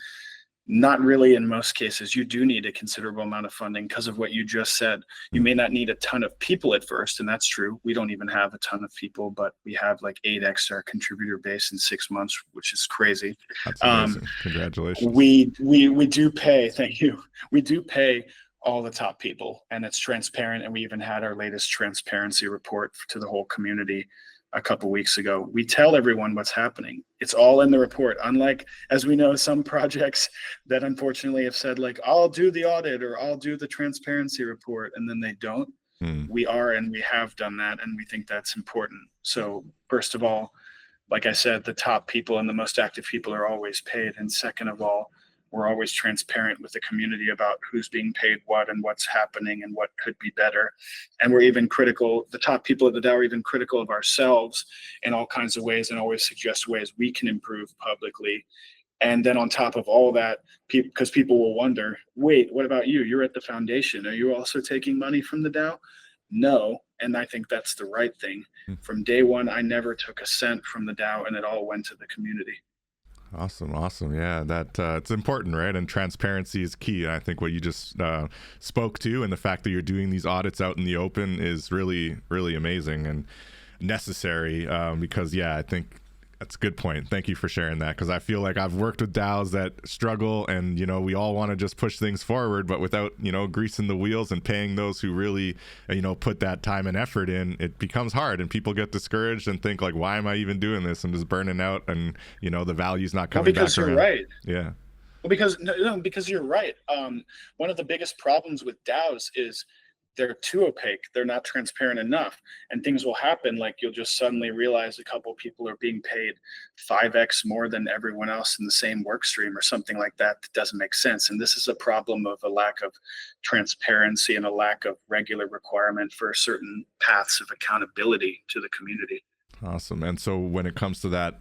Not really in most cases. You do need a considerable amount of funding because of what you just said. You may not need a ton of people at first, and that's true. We don't even have a ton of people, but we have like 8x our contributor base in 6 months, which is crazy. That's amazing. Congratulations. We do pay, thank you. We do pay all the top people, and it's transparent, and we even had our latest transparency report to the whole community a couple weeks ago. We tell everyone what's happening. It's all in the report. Unlike, as we know, some projects that unfortunately have said like, I'll do the audit or I'll do the transparency report, and then they don't. We are, and we have done that, and we think that's important. So first of all, like I said, the top people and the most active people are always paid. And second of all, we're always transparent with the community about who's being paid what and what's happening and what could be better. And we're even critical, the top people at the DAO are even critical of ourselves in all kinds of ways and always suggest ways we can improve publicly. And then on top of all that, because people will wonder, wait, what about you? You're at the foundation. Are you also taking money from the DAO? No. And I think that's the right thing. From day one, I never took a cent from the DAO, and it all went to the community. Awesome. Yeah, that it's important, right? And transparency is key. And I think what you just spoke to, and the fact that you're doing these audits out in the open is really, really amazing and necessary. Because yeah, I think that's a good point. Thank you for sharing that, because I feel like I've worked with DAOs that struggle, and we all want to just push things forward, but without greasing the wheels and paying those who really put that time and effort in, it becomes hard, and people get discouraged and think like, why am I even doing this? I'm just burning out, and the value's not coming back around. Right. Yeah. Well, because you're right. One of the biggest problems with DAOs is they're too opaque. They're not transparent enough, and things will happen. Like you'll just suddenly realize a couple of people are being paid 5x more than everyone else in the same work stream or something like that. That doesn't make sense. And this is a problem of a lack of transparency and a lack of regular requirement for certain paths of accountability to the community. Awesome. And so when it comes to that,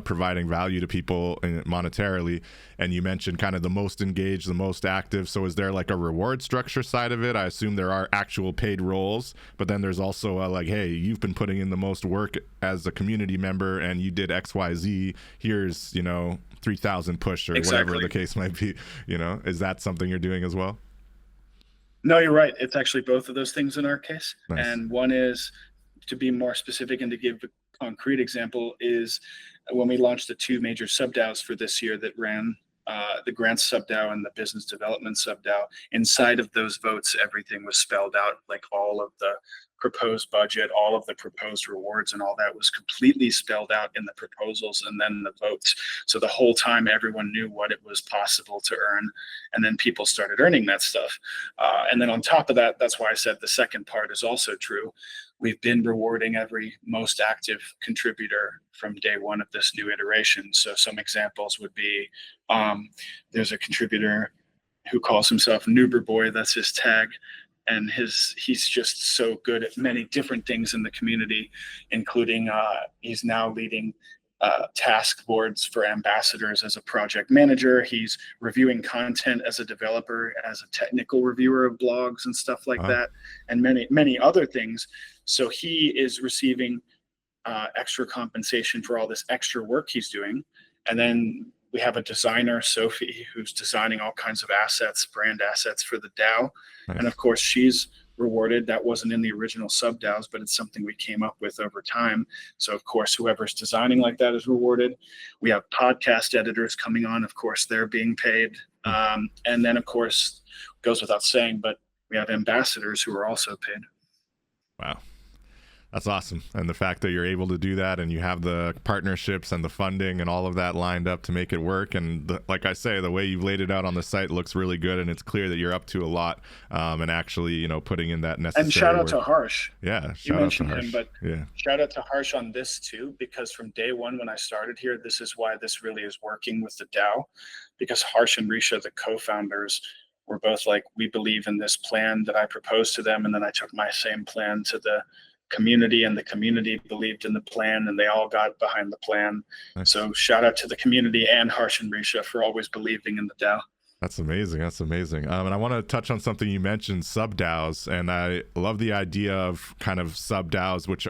providing value to people monetarily, and you mentioned kind of the most engaged, the most active. So is there like a reward structure side of it? I assume there are actual paid roles, but then there's also like, hey, you've been putting in the most work as a community member and you did XYZ. Here's, 3,000 push or whatever the case might be. Is that something you're doing as well? No, you're right. It's actually both of those things in our case. Nice. And one is, to be more specific and to give a concrete example, is when we launched the 2 major sub-DAOs for this year that ran the grants sub-DAO and the business development sub-DAO. Inside of those votes, everything was spelled out, like all of the proposed budget, all of the proposed rewards, and all that was completely spelled out in the proposals and then the votes. So the whole time everyone knew what it was possible to earn, and then people started earning that stuff. And then on top of that, that's why I said the second part is also true. We've been rewarding every most active contributor from day one of this new iteration. So some examples would be, there's a contributor who calls himself Noober Boy, that's his tag. And he's just so good at many different things in the community, including he's now leading task boards for ambassadors as a project manager. He's reviewing content as a developer, as a technical reviewer of blogs and stuff like that, and many other things. So he is receiving extra compensation for all this extra work he's doing. And then we have a designer, Sophie, who's designing all kinds of assets, brand assets for the DAO. Nice. And of course, she's rewarded. That wasn't in the original sub-DAOs, but it's something we came up with over time. So of course, whoever's designing like that is rewarded. We have podcast editors coming on. Of course, they're being paid. And then of course, goes without saying, but we have ambassadors who are also paid. Wow. That's awesome. And the fact that you're able to do that and you have the partnerships and the funding and all of that lined up to make it work. And like I say, the way you've laid it out on the site looks really good. And it's clear that you're up to a lot and actually, putting in that necessary And shout out work. to Harsh. Yeah. You mentioned him, but yeah. Shout out to Harsh on this too, because from day one, when I started here, this is why this really is working with the DAO, because Harsh and Risha, the co-founders, were both like, we believe in this plan that I proposed to them. And then I took my same plan to the community, and the community believed in the plan, and they all got behind the plan. Nice. So shout out to the community and Harsh and Risha for always believing in the DAO. That's amazing. That's amazing. And I want to touch on something you mentioned, sub-DAOs, and I love the idea of kind of sub-DAOs, which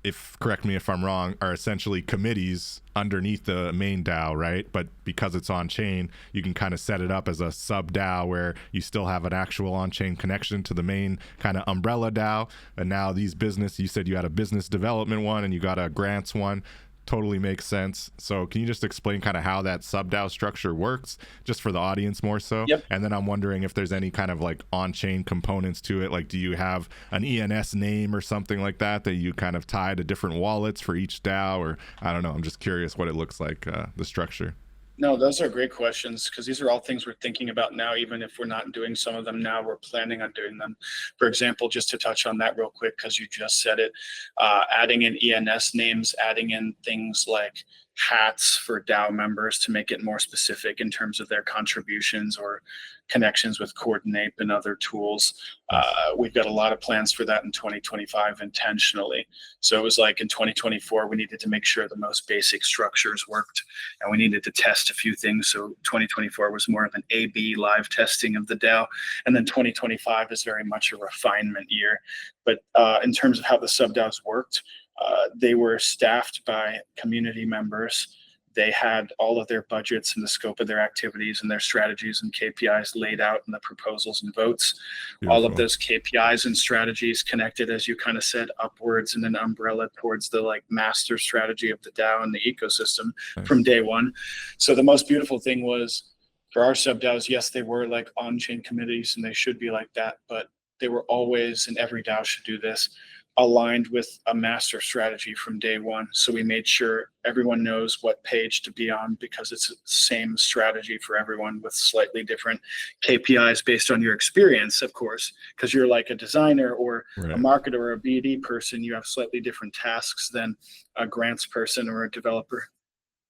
if correct me if I'm wrong, are essentially committees underneath the main DAO, right? But because it's on chain, you can kind of set it up as a sub DAO where you still have an actual on chain connection to the main kind of umbrella DAO. And now these business, you said you had a business development one and you got a grants one. Totally makes sense. So can you just explain kind of how that sub DAO structure works, just for the audience more so? Yep. And then I'm wondering if there's any kind of like on-chain components to it. Like, do you have an ENS name or something like that you kind of tie to different wallets for each DAO? Or I don't know. I'm just curious what it looks like, the structure. No, those are great questions, because these are all things we're thinking about now. Even if we're not doing some of them now, we're planning on doing them. For example, just to touch on that real quick, because you just said it, adding in ENS names, adding in things like hats for DAO members to make it more specific in terms of their contributions or connections with Coordinate and other tools. We've got a lot of plans for that in 2025 intentionally. So it was like in 2024, we needed to make sure the most basic structures worked, and we needed to test a few things. So 2024 was more of an A/B live testing of the DAO. And then 2025 is very much a refinement year. But in terms of how the sub DAOs worked, they were staffed by community members. They had all of their budgets and the scope of their activities and their strategies and KPIs laid out in the proposals and votes. Beautiful. All of those KPIs and strategies connected, as you kind of said, upwards in an umbrella towards the like master strategy of the DAO and the ecosystem. Nice. From day one. So the most beautiful thing was, for our sub DAOs, yes, they were like on-chain committees and they should be like that, but they were always, and every DAO should do this, aligned with a master strategy from day one. So we made sure everyone knows what page to be on, because it's the same strategy for everyone with slightly different KPIs based on your experience, of course, because you're like a designer or right. A marketer or a BD person, you have slightly different tasks than a grants person or a developer.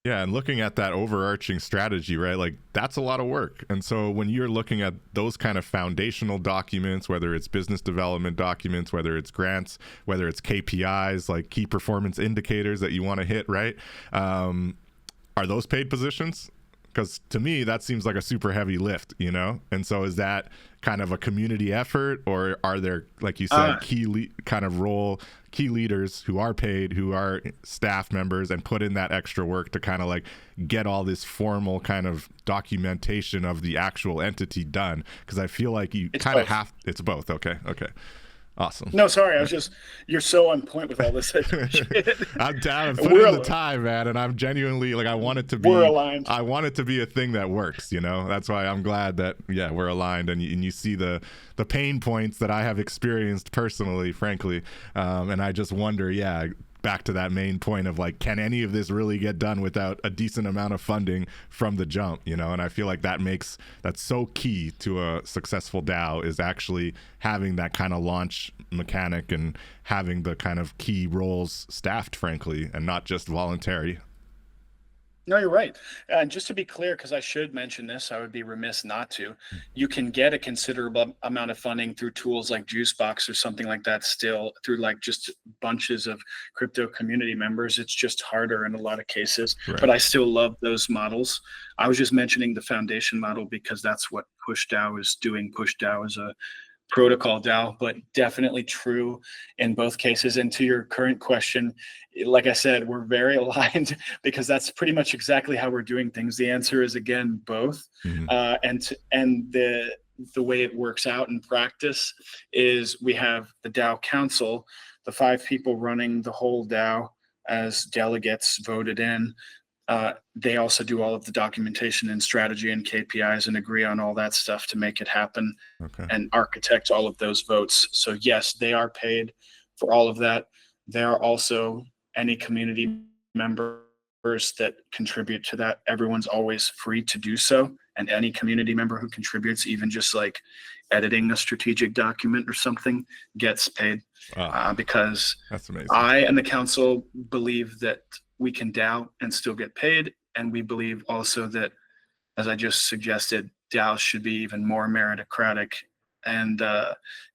Yeah, and looking at that overarching strategy, right, like that's a lot of work. And so when you're looking at those kind of foundational documents, whether it's business development documents, whether it's grants, whether it's KPIs, like key performance indicators that you want to hit, right, are those paid positions? Because to me, that seems like a super heavy lift, you know? And so is that kind of a community effort, or are there, like you said, key leaders who are paid, who are staff members and put in that extra work to kind of like get all this formal kind of documentation of the actual entity done? Because I feel like you kind of have, it's both. Okay. Awesome. No, sorry. I was just, you're so on point with all this. I'm down and putting in the time, man. And I'm genuinely like, I want it to be, we're aligned. I want it to be a thing that works, you know? That's why I'm glad that, yeah, we're aligned, and you see the pain points that I have experienced personally, frankly. And I just wonder, back to that main point of like, can any of this really get done without a decent amount of funding from the jump, you know? And I feel like that's so key to a successful DAO, is actually having that kind of launch mechanic and having the kind of key roles staffed, frankly, and not just voluntary. No, you're right. And just to be clear, because I should mention this, I would be remiss not to, you can get a considerable amount of funding through tools like Juicebox or something like that, still through like just bunches of crypto community members. It's just harder in a lot of cases, right. But I still love those models. I was just mentioning the foundation model because that's what PushDAO is doing. PushDAO is a protocol DAO, but definitely true in both cases. And to your current question, like I said, we're very aligned because that's pretty much exactly how we're doing things. The answer is, again, both. Mm-hmm. And the way it works out in practice is we have the DAO council, the 5 people running the whole DAO as delegates voted in. They also do all of the documentation and strategy and KPIs and agree on all that stuff to make it happen, and architect all of those votes. So yes, they are paid for all of that. There are also any community members that contribute to that. Everyone's always free to do so. And any community member who contributes, even just like editing a strategic document or something, gets paid. Because that's amazing. I and the council believe that we can DAO and still get paid. And we believe also that, as I just suggested, DAOs should be even more meritocratic. And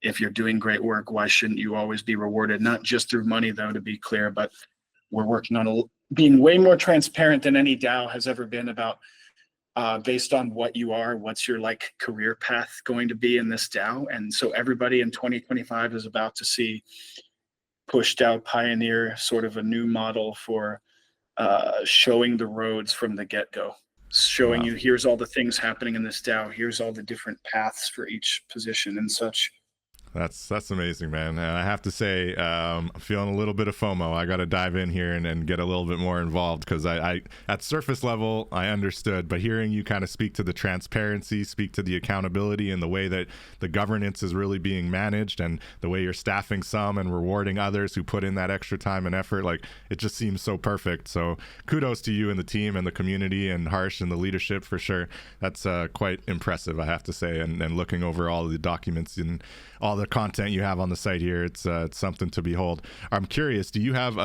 if you're doing great work, why shouldn't you always be rewarded? Not just through money, though, to be clear, but we're working on being way more transparent than any DAO has ever been about based on what you are, what's your like career path going to be in this DAO. And so everybody in 2025 is about to see PushDAO pioneer sort of a new model for showing the roads from the get-go, showing Wow. you here's all the things happening in this DAO, here's all the different paths for each position and such. That's amazing, man. And I have to say, I'm feeling a little bit of FOMO. I got to dive in here and get a little bit more involved, because I at surface level I understood, but hearing you kind of speak to the transparency, speak to the accountability, and the way that the governance is really being managed, and the way you're staffing some and rewarding others who put in that extra time and effort, like, it just seems so perfect. So kudos to you and the team and the community, and Harsh and the leadership for sure. That's quite impressive, I have to say. And looking over all of the documents and all the content you have on the site here, it's something to behold. I'm curious, do you have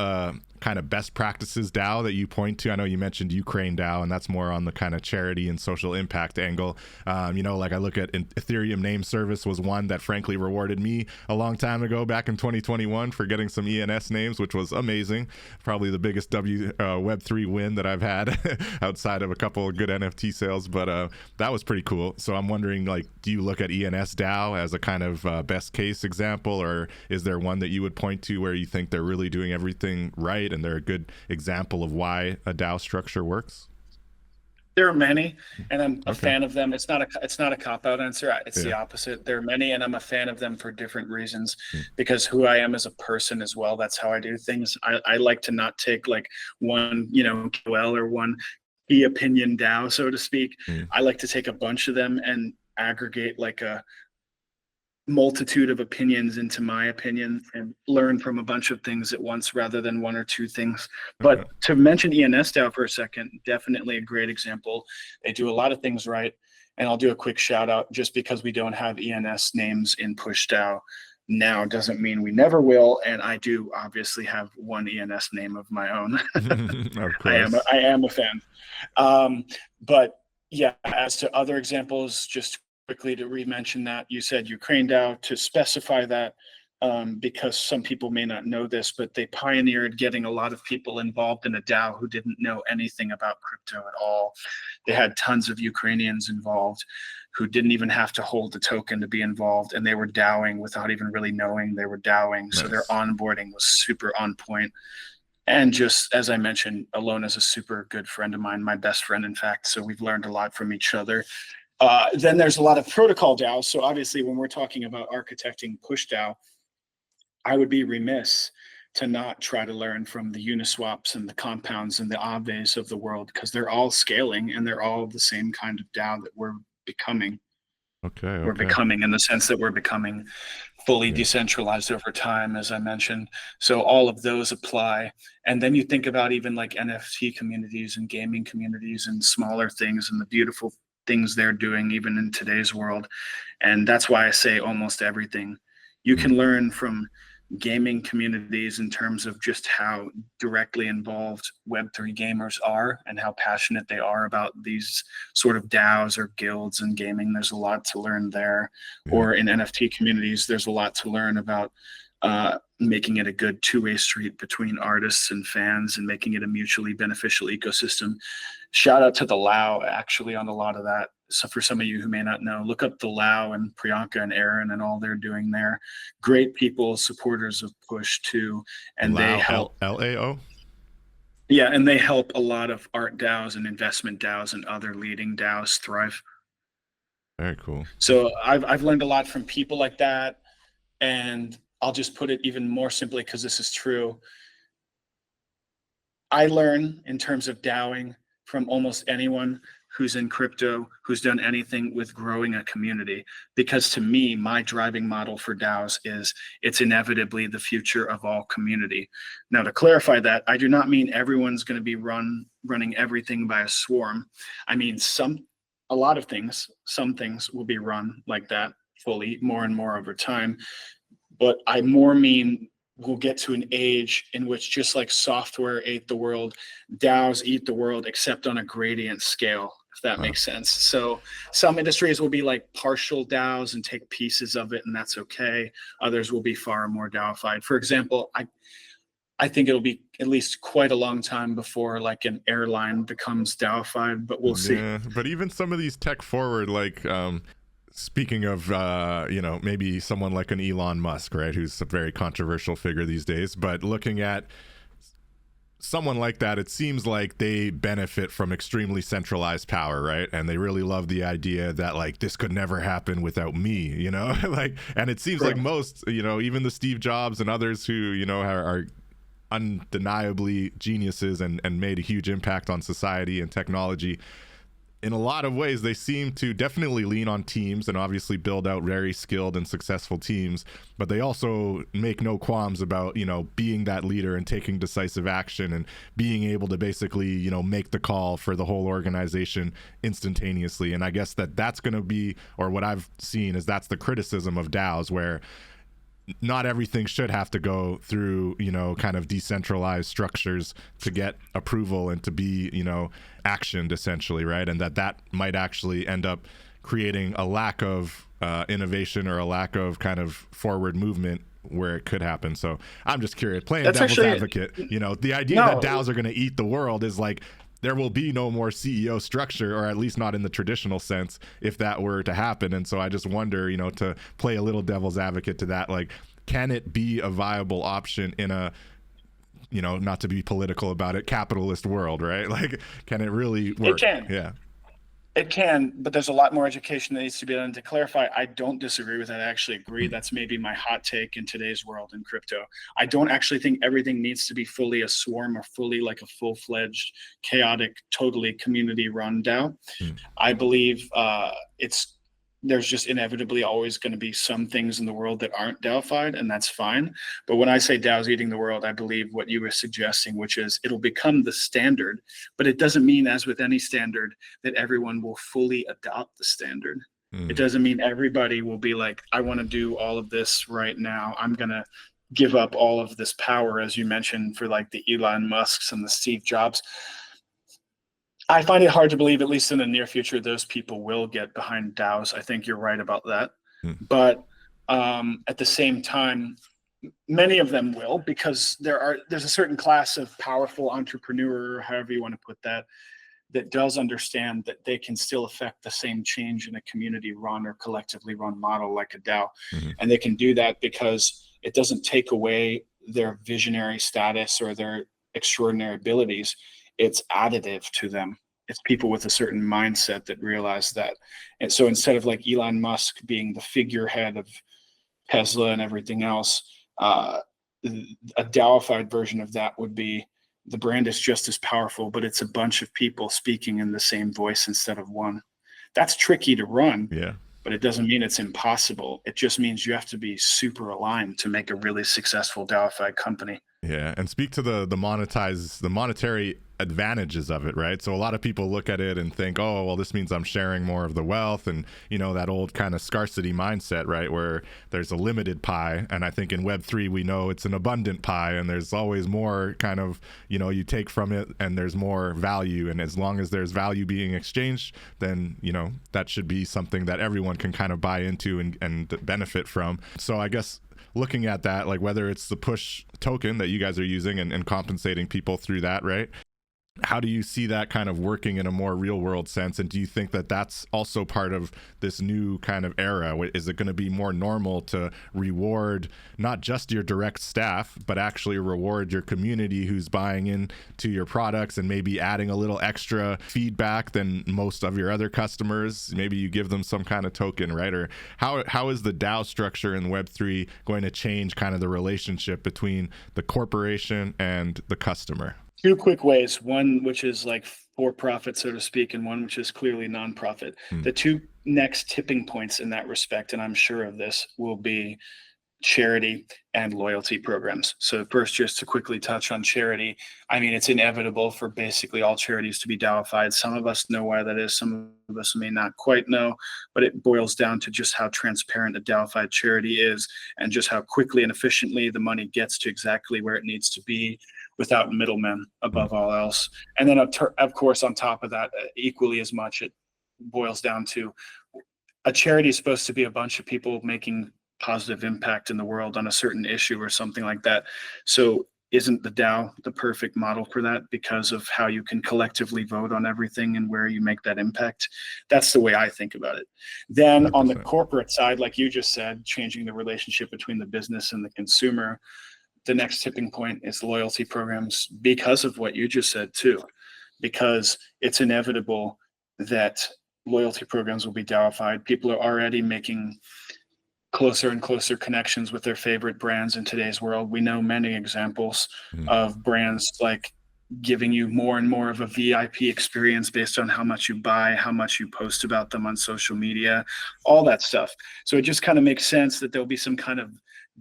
kind of best practices DAO that you point to? I know you mentioned Ukraine DAO, and that's more on the kind of charity and social impact angle. Like I look at Ethereum Name Service was one that frankly rewarded me a long time ago, back in 2021, for getting some ENS names, which was amazing. Probably the biggest Web3 win that I've had outside of a couple of good NFT sales, but that was pretty cool. So I'm wondering, like, do you look at ENS DAO as a kind of best case example, or is there one that you would point to where you think they're really doing everything right and they're a good example of why a DAO structure works? There are many, and I'm a fan of them. It's not a cop-out answer. It's the opposite. There are many, and I'm a fan of them for different reasons, because who I am as a person as well. That's how I do things. I like to not take like one, KOL or one key opinion DAO, so to speak. I like to take a bunch of them and aggregate like a multitude of opinions into my opinion and learn from a bunch of things at once rather than one or two things. But to mention ENS DAO for a second, definitely a great example. They do a lot of things right. And I'll do a quick shout out. Just because we don't have ENS names in PushDAO now doesn't mean we never will. And I do obviously have one ENS name of my own. Of course. I am a fan. But yeah, as to other examples, just quickly to re-mention that, you said Ukraine DAO, to specify that, because some people may not know this, but they pioneered getting a lot of people involved in a DAO who didn't know anything about crypto at all. They had tons of Ukrainians involved who didn't even have to hold the token to be involved, and they were DAOing without even really knowing they were DAOing. Nice. So their onboarding was super on point. And just as I mentioned, Alona's a super good friend of mine, my best friend, in fact. So we've learned a lot from each other. Then there's a lot of protocol DAOs. So obviously, when we're talking about architecting PushDAO, I would be remiss to not try to learn from the Uniswaps and the Compounds and the Aves of the world, because they're all scaling and they're all the same kind of DAO that we're becoming. Okay. We're becoming, in the sense that we're becoming fully decentralized over time, as I mentioned. So all of those apply. And then you think about even like NFT communities and gaming communities and smaller things and the beautiful things they're doing even in today's world. And that's why I say almost everything. You can learn from gaming communities in terms of just how directly involved Web3 gamers are and how passionate they are about these sort of DAOs or guilds in gaming. There's a lot to learn there. Or in NFT communities, there's a lot to learn about making it a good two-way street between artists and fans and making it a mutually beneficial ecosystem. Shout out to the Lao actually on a lot of that. So for some of you who may not know, look up the Lao and Priyanka and Aaron and all they're doing there. Great people, supporters of Push too. And Lao, they help. L-A-O? Yeah, and they help a lot of art DAOs and investment DAOs and other leading DAOs thrive. Very cool. So I've learned a lot from people like that. And I'll just put it even more simply because this is true. I learn in terms of DAOing from almost anyone who's in crypto, who's done anything with growing a community. Because to me, my driving model for DAOs is it's inevitably the future of all community. Now, to clarify that, I do not mean everyone's going to be running everything by a swarm. I mean, a lot of things, some things will be run like that fully, more and more over time. But I more mean we'll get to an age in which, just like software ate the world, DAOs eat the world, except on a gradient scale, if that makes sense. So some industries will be like partial DAOs and take pieces of it, and that's okay. Others will be far more DAOified. For example, I think it'll be at least quite a long time before like an airline becomes DAOified, but we'll see. Yeah, but even some of these tech forward, like Speaking of, maybe someone like an Elon Musk, right, who's a very controversial figure these days, but looking at someone like that, it seems like they benefit from extremely centralized power, right? And they really love the idea that like this could never happen without me, like, and it seems like most, even the Steve Jobs and others who, are undeniably geniuses and made a huge impact on society and technology. In a lot of ways, they seem to definitely lean on teams and obviously build out very skilled and successful teams, but they also make no qualms about, being that leader and taking decisive action and being able to basically, make the call for the whole organization instantaneously. And I guess that's going to be, or what I've seen is that's the criticism of DAOs, where not everything should have to go through, kind of decentralized structures to get approval and to be, actioned essentially, right? And that might actually end up creating a lack of innovation or a lack of kind of forward movement where it could happen. So I'm just curious, playing devil's advocate, the idea that DAOs are going to eat the world is like, there will be no more CEO structure, or at least not in the traditional sense, if that were to happen. And so I just wonder, to play a little devil's advocate to that, like, can it be a viable option in a, not to be political about it, capitalist world, right? Like, can it really work? It can. Yeah. It can, but there's a lot more education that needs to be done. To clarify, I don't disagree with that. I actually agree. That's maybe my hot take in today's world in crypto. I don't actually think everything needs to be fully a swarm or fully like a full-fledged, chaotic, totally community-run DAO. I believe there's just inevitably always going to be some things in the world that aren't DAOified, and that's fine. But when I say DAOs eating the world, I believe what you were suggesting, which is it'll become the standard, but it doesn't mean, as with any standard, that everyone will fully adopt the standard. It doesn't mean everybody will be like, I want to do all of this right now. I'm going to give up all of this power, as you mentioned, for like the Elon Musks and the Steve Jobs. I find it hard to believe, at least in the near future, those people will get behind DAOs. I think you're right about that. But at the same time, many of them will, because there's a certain class of powerful entrepreneur, however you want to put that does understand that they can still affect the same change in a community run or collectively run model like a DAO. And they can do that because it doesn't take away their visionary status or their extraordinary abilities. It's additive to them. It's people with a certain mindset that realize that. And so instead of like Elon Musk being the figurehead of Tesla and everything else, a DAOified version of that would be the brand is just as powerful, but it's a bunch of people speaking in the same voice instead of one. That's tricky to run. Yeah. But it doesn't mean it's impossible. It just means you have to be super aligned to make a really successful DAOified company. Yeah, and speak to the monetary advantages of it, right? So a lot of people look at it and think, oh, well, this means I'm sharing more of the wealth, and that old kind of scarcity mindset, right, where there's a limited pie. And I think in Web3 we know it's an abundant pie, and there's always more kind of, you take from it, and there's more value. And as long as there's value being exchanged, then that should be something that everyone can kind of buy into and benefit from. So I guess looking at that, like whether it's the push token that you guys are using and compensating people through that, right? How do you see that kind of working in a more real world sense? And do you think that that's also part of this new kind of era? Is it going to be more normal to reward not just your direct staff, but actually reward your community who's buying into your products and maybe adding a little extra feedback than most of your other customers? Maybe you give them some kind of token, right? Or how is the DAO structure in Web3 going to change kind of the relationship between the corporation and the customer? Two quick ways, one which is like for profit, so to speak, and one which is clearly nonprofit. The two next tipping points in that respect, and I'm sure of this, will be charity and loyalty programs. So first, just to quickly touch on charity, I mean, it's inevitable for basically all charities to be DAOified. Some of us know why that is, some of us may not quite know, but it boils down to just how transparent a DAOified charity is and just how quickly and efficiently the money gets to exactly where it needs to be without middlemen above all else. And then of course, on top of that, equally as much, it boils down to a charity is supposed to be a bunch of people making positive impact in the world on a certain issue or something like that. So isn't the DAO the perfect model for that because of how you can collectively vote on everything and where you make that impact? That's the way I think about it. Then 100%. on the corporate side, like you just said, changing the relationship between the business and the consumer, the next tipping point is loyalty programs because of what you just said too, because it's inevitable that loyalty programs will be DAOified. People are already making closer and closer connections with their favorite brands in today's world. We know many examples of brands like giving you more and more of a VIP experience based on how much you buy, how much you post about them on social media, all that stuff. So it just kind of makes sense that there'll be some kind of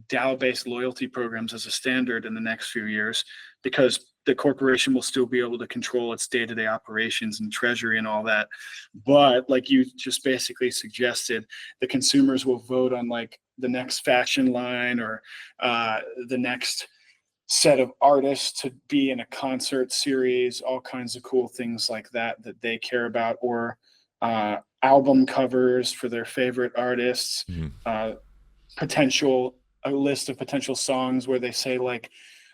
DAO-based loyalty programs as a standard in the next few years, because the corporation will still be able to control its day-to-day operations and treasury and all that. But like you just basically suggested, the consumers will vote on like the next fashion line or the next set of artists to be in a concert series, all kinds of cool things like that that they care about, or album covers for their favorite artists, a list of potential songs where they say like,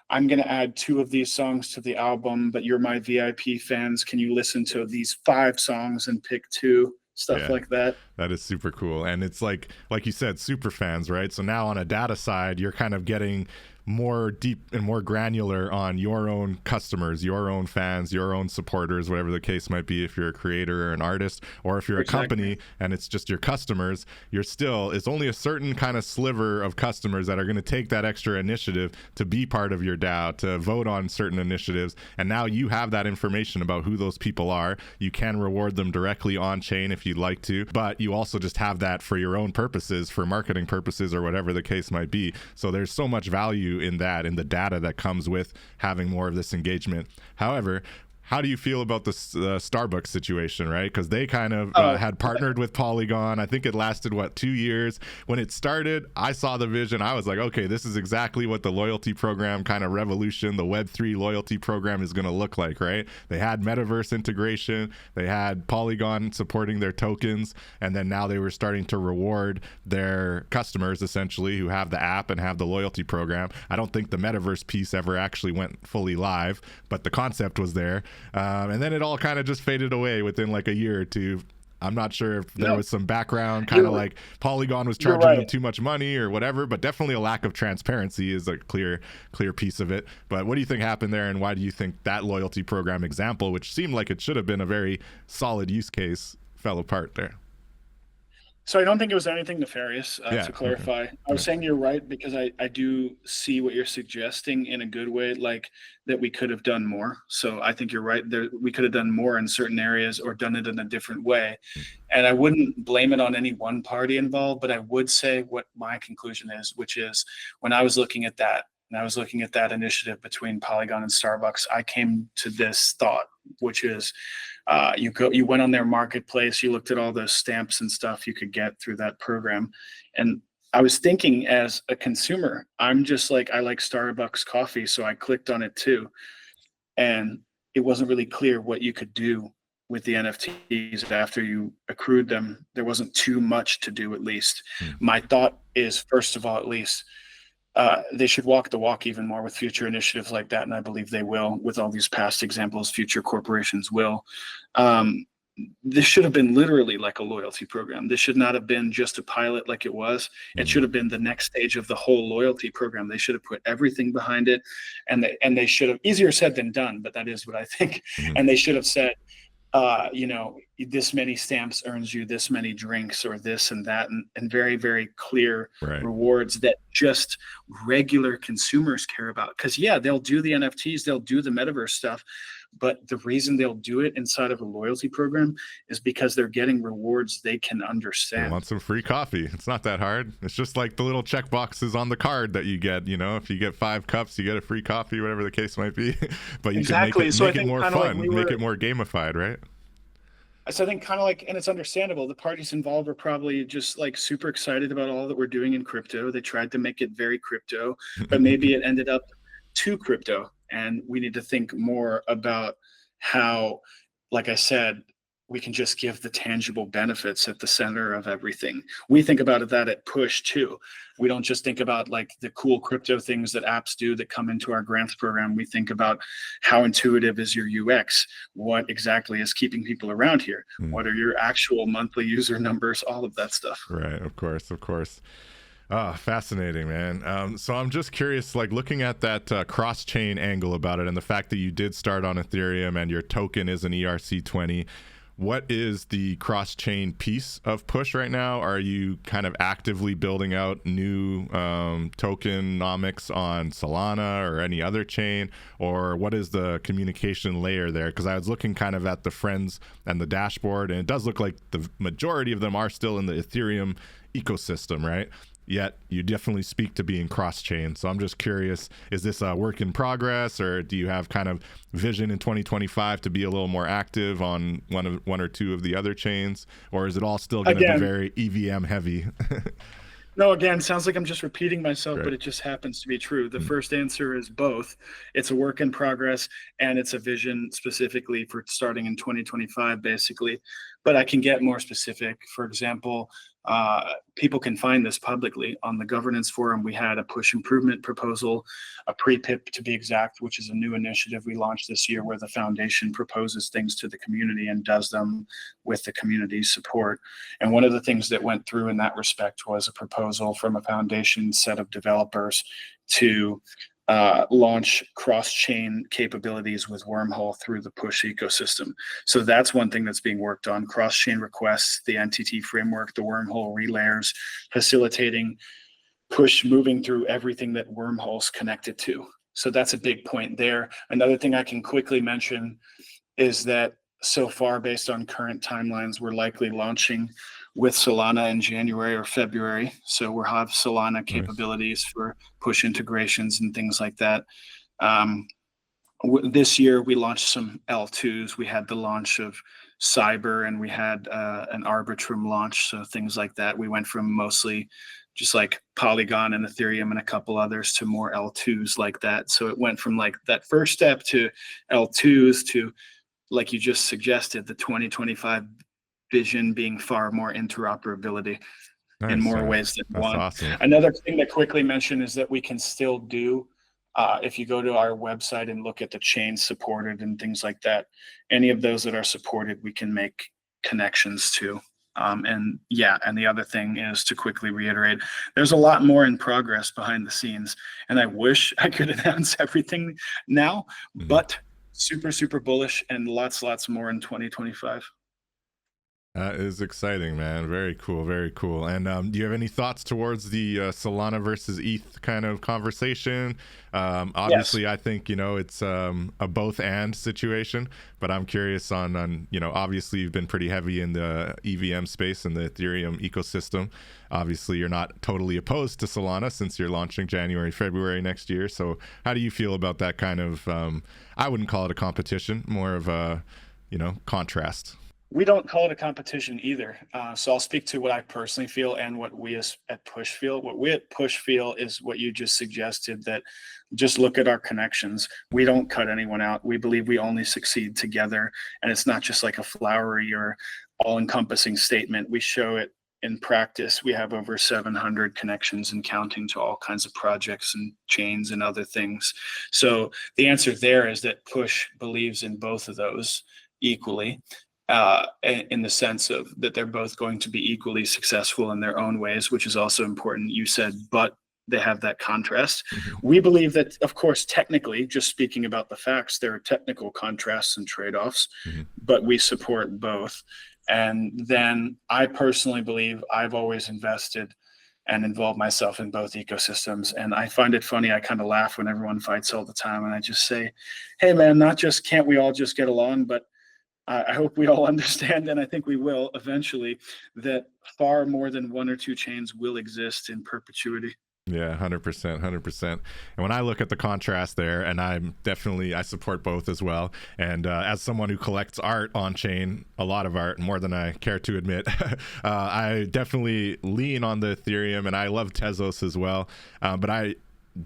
I'm going to add 2 of these songs to the album, but you're my VIP fans. Can you listen to these 5 songs and pick 2? Stuff like that. That is super cool. And it's like you said, super fans, right? So now on a data side, you're kind of getting more deep and more granular on your own customers, your own fans, your own supporters, whatever the case might be. If you're a creator or an artist, or if you're a company and it's just your customers, it's only a certain kind of sliver of customers that are going to take that extra initiative to be part of your DAO, to vote on certain initiatives. And now you have that information about who those people are. You can reward them directly on chain if you'd like to, but you also just have that for your own purposes, for marketing purposes, or whatever the case might be. So there's so much value in the data that comes with having more of this engagement. However, how do you feel about the Starbucks situation, right? Because they kind of had partnered with Polygon. I think it lasted, 2 years? When it started, I saw the vision. I was like, okay, this is exactly what the loyalty program kind of revolution, the Web3 loyalty program is going to look like, right? They had metaverse integration. They had Polygon supporting their tokens. And then now they were starting to reward their customers, essentially, who have the app and have the loyalty program. I don't think the metaverse piece ever actually went fully live, but the concept was there. And then it all kind of just faded away within like a year or two. I'm not sure if there was some background, kind of like Polygon was charging them too much money or whatever, but definitely a lack of transparency is a clear piece of it. But what do you think happened there, and why do you think that loyalty program example, which seemed like it should have been a very solid use case, fell apart there? So I don't think it was anything nefarious, to clarify. Okay. I was saying you're right, because I do see what you're suggesting in a good way, like that we could have done more. So I think you're right. We could have done more in certain areas, or done it in a different way. And I wouldn't blame it on any one party involved, but I would say what my conclusion is, which is when I was looking at that, and I was looking at that initiative between Polygon and Starbucks, I came to this thought, which is, you went on their marketplace, you looked at all those stamps and stuff you could get through that program. And I was thinking, as a consumer, I'm just like, I like Starbucks coffee, so I clicked on it too. And it wasn't really clear what you could do with the NFTs after you accrued them. There wasn't too much to do, at least. My thought is, first of all, at least, they should walk the walk even more with future initiatives like that, and I believe they will. With all these past examples, future corporations will. This should have been literally like a loyalty program. This should not have been just a pilot like it was. It should have been the next stage of the whole loyalty program. They should have put everything behind it, and they should have, easier said than done, but that is what I think. And they should have said, this many stamps earns you this many drinks, or this and that, and very, very clear rewards that just regular consumers care about. Because they'll do the NFTs, they'll do the metaverse stuff, but the reason they'll do it inside of a loyalty program is because they're getting rewards they can understand. You want some free coffee? It's not that hard. It's just like the little check boxes on the card that you get. If you get 5 cups, you get a free coffee, whatever the case might be. But you can make it more fun, make it more gamified, right? So I think kind of like, and it's understandable, the parties involved are probably just like super excited about all that we're doing in crypto. They tried to make it very crypto, but maybe it ended up too crypto. And we need to think more about how, like I said, we can just give the tangible benefits at the center of everything. We think about that at Push too. We don't just think about like the cool crypto things that apps do that come into our grants program. We think about how intuitive is your UX? What exactly is keeping people around here? What are your actual monthly user numbers? All of that stuff. Right, of course, of course. Oh, fascinating, man. So I'm just curious, like looking at that cross-chain angle about it and the fact that you did start on Ethereum and your token is an ERC20. What is the cross-chain piece of Push right now? Are you kind of actively building out new tokenomics on Solana or any other chain? Or what is the communication layer there? Because I was looking kind of at the friends and the dashboard, and it does look like the majority of them are still in the Ethereum ecosystem, right? Yet you definitely speak to being cross-chain. So I'm just curious, is this a work in progress, or do you have kind of vision in 2025 to be a little more active on one or two of the other chains, or is it all still going to be very EVM heavy? No, again, sounds like I'm just repeating myself, Right. but it just happens to be true. The first answer is both. It's a work in progress, and it's a vision specifically for starting in 2025, basically. But I can get more specific. For example, people can find this publicly on the governance forum. We had a push improvement proposal, a pre-pip to be exact, which is a new initiative we launched this year where the foundation proposes things to the community and does them with the community's support. And one of the things that went through in that respect was a proposal from a foundation set of developers to launch cross-chain capabilities with Wormhole through the Push ecosystem. So that's one thing that's being worked on: cross-chain requests, the NTT framework, the Wormhole relayers, facilitating Push moving through everything that Wormhole's connected to. So that's a big point there. Another thing I can quickly mention is that so far, based on current timelines, we're likely launching with Solana in January or February. So we'll have Solana capabilities for push integrations and things like that. This year, we launched some L2s. We had the launch of Cyber, and we had an Arbitrum launch. So things like that. We went from mostly just like Polygon and Ethereum and a couple others to more L2s like that. So it went from like that first step to L2s to, like you just suggested, the 2025 vision being far more interoperability in more ways than one. Awesome. Another thing to quickly mention is that we can still do, if you go to our website and look at the chains supported and things like that, any of those that are supported, we can make connections to. And the other thing is to quickly reiterate, there's a lot more in progress behind the scenes, and I wish I could announce everything now, but super bullish, and lots more in 2025. That is exciting, man. Very cool, very cool. And do you have any thoughts towards the Solana versus ETH kind of conversation? Obviously, yes. I think, it's a both and situation, but I'm curious on, obviously you've been pretty heavy in the EVM space and the Ethereum ecosystem. Obviously, you're not totally opposed to Solana since you're launching January, February next year. So how do you feel about that kind of, I wouldn't call it a competition, more of a, contrast? We don't call it a competition either. So I'll speak to what I personally feel and what we at Push feel. What we at Push feel is what you just suggested, that just look at our connections. We don't cut anyone out. We believe we only succeed together. And it's not just like a flowery or all-encompassing statement. We show it in practice. We have over 700 connections and counting to all kinds of projects and chains and other things. So the answer there is that Push believes in both of those equally. In the sense of that they're both going to be equally successful in their own ways, which is also important. You said, but they have that contrast. We believe that, of course, technically, just speaking about the facts, there are technical contrasts and trade-offs, but we support both. And then I personally believe I've always invested and involved myself in both ecosystems. And I find it funny. I kind of laugh when everyone fights all the time. And I just say, hey, man, can't we all just get along? But I hope we all understand, and I think we will eventually, that far more than one or two chains will exist in perpetuity. Yeah, 100%, 100%. And when I look at the contrast there, and I support both as well. And as someone who collects art on chain, a lot of art, more than I care to admit, I definitely lean on the Ethereum, and I love Tezos as well. But I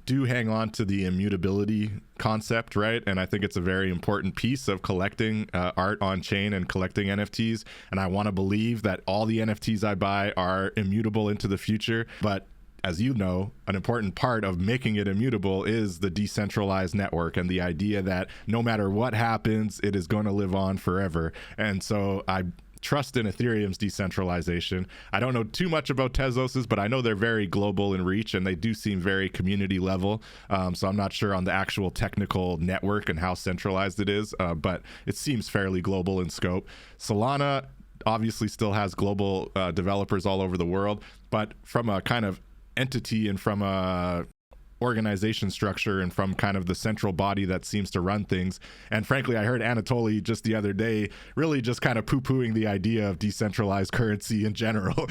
do hang on to the immutability concept, right? And I think it's a very important piece of collecting art on chain and collecting NFTs. And I want to believe that all the NFTs I buy are immutable into the future. But as you know, an important part of making it immutable is the decentralized network and the idea that no matter what happens, it is going to live on forever. And so I trust in Ethereum's decentralization. I don't know too much about Tezos's, but I know they're very global in reach and they do seem very community level. So I'm not sure on the actual technical network and how centralized it is, but it seems fairly global in scope. Solana obviously still has global developers all over the world, but from a kind of entity and from a organization structure and from kind of the central body that seems to run things. And frankly, I heard Anatoly just the other day really just kind of poo-pooing the idea of decentralized currency in general.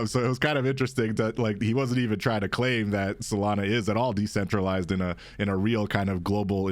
So it was kind of interesting that like he wasn't even trying to claim that Solana is at all decentralized in a real kind of global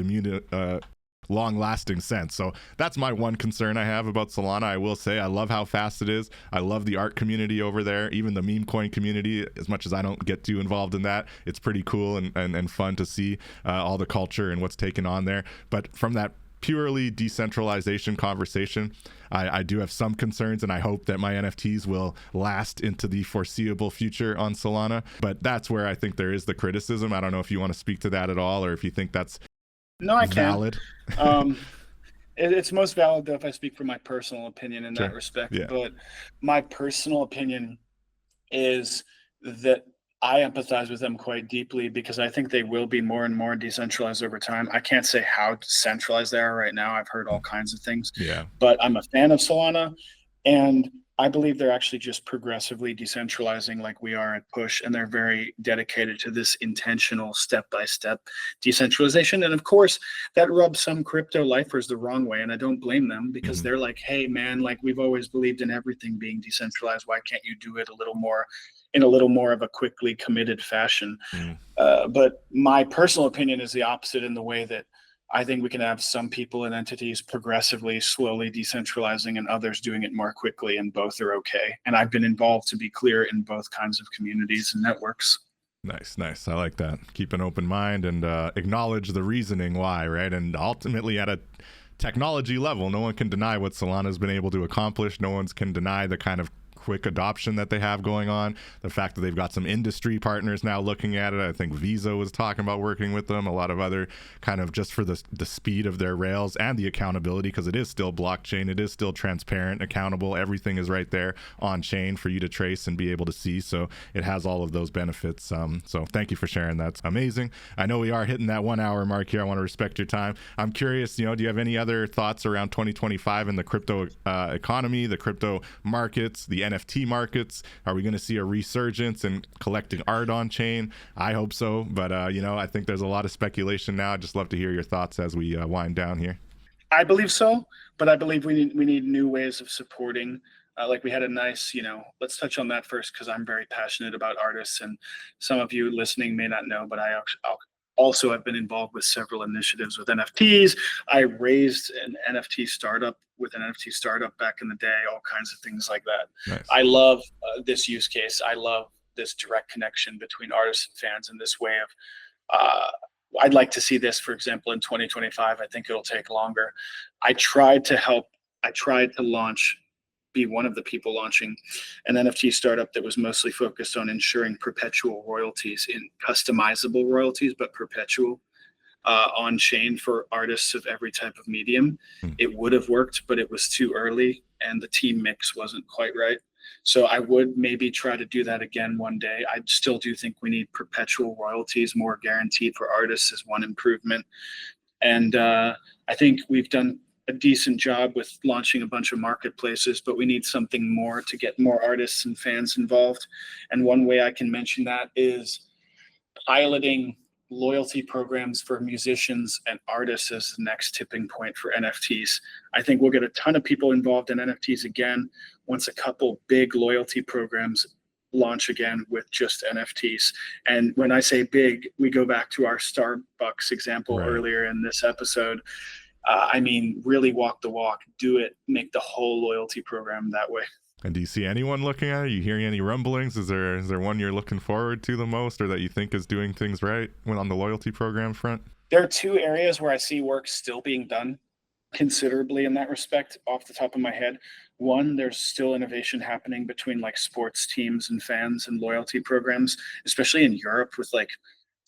long-lasting sense. So that's my one concern I have about Solana. I will say I love how fast it is. I love the art community over there, even the meme coin community. As much as I don't get too involved in that, it's pretty cool and fun to see all the culture and what's taken on there. But from that purely decentralization conversation, I do have some concerns, and I hope that my NFTs will last into the foreseeable future on Solana. But that's where I think there is the criticism. I don't know if you want to speak to that at all, or if you think that's No, I valid. It's most valid though if I speak from my personal opinion in Sure. that respect. Yeah. But my personal opinion is that I empathize with them quite deeply because I think they will be more and more decentralized over time. I can't say how centralized they are right now. I've heard all kinds of things. Yeah. But I'm a fan of Solana, and I believe they're actually just progressively decentralizing like we are at Push, and they're very dedicated to this intentional step-by-step decentralization. And of course, that rubs some crypto lifers the wrong way, and I don't blame them because they're like, hey man, like we've always believed in everything being decentralized. Why can't you do it a little more in a little more of a quickly committed fashion? But my personal opinion is the opposite in the way that I think we can have some people and entities progressively, slowly decentralizing and others doing it more quickly, and both are okay. And I've been involved, to be clear, in both kinds of communities and networks. Nice. I like that. Keep an open mind and acknowledge the reasoning why, right? And ultimately at a technology level, no one can deny what Solana's been able to accomplish. No one can deny the kind of quick adoption that they have going on, the fact that they've got some industry partners now looking at it. I think Visa was talking about working with them, a lot of other kind of just for the speed of their rails and the accountability, because it is still blockchain, it is still transparent, accountable, everything is right there on chain for you to trace and be able to see. So it has all of those benefits. So thank you for sharing. That's amazing. I know we are hitting that 1 hour mark here. I want to respect your time. I'm curious, do you have any other thoughts around 2025 in the crypto economy, the crypto markets, the NFT markets? Are we going to see a resurgence in collecting art on chain? I hope so, but I think there's a lot of speculation now. I'd just love to hear your thoughts as we wind down here. I believe so, but I believe we need new ways of supporting. Like we had a nice, let's touch on that first because I'm very passionate about artists, and some of you listening may not know, but I also have been involved with several initiatives with NFTs. I raised an NFT startup with an NFT startup back in the day, all kinds of things like that. Nice. I love this use case. I love this direct connection between artists and fans in this way of, I'd like to see this, for example, in 2025. I think it'll take longer. I tried to be one of the people launching an NFT startup that was mostly focused on ensuring perpetual royalties, in customizable royalties, but perpetual on chain for artists of every type of medium. It would have worked, but it was too early and the team mix wasn't quite right. So I would maybe try to do that again one day. I still do think we need perpetual royalties, more guaranteed for artists, as one improvement. And I think we've done a decent job with launching a bunch of marketplaces, but we need something more to get more artists and fans involved. And one way I can mention that is piloting loyalty programs for musicians and artists as the next tipping point for NFTs. I think we'll get a ton of people involved in NFTs again once a couple big loyalty programs launch again with just NFTs. And when I say big, we go back to our Starbucks example earlier in this episode. I mean, really walk the walk, do it, make the whole loyalty program that way. And do you see anyone looking at it? Are you hearing any rumblings? Is there one you're looking forward to the most, or that you think is doing things right when on the loyalty program front? There are two areas where I see work still being done considerably in that respect off the top of my head. One, there's still innovation happening between like sports teams and fans and loyalty programs, especially in Europe with like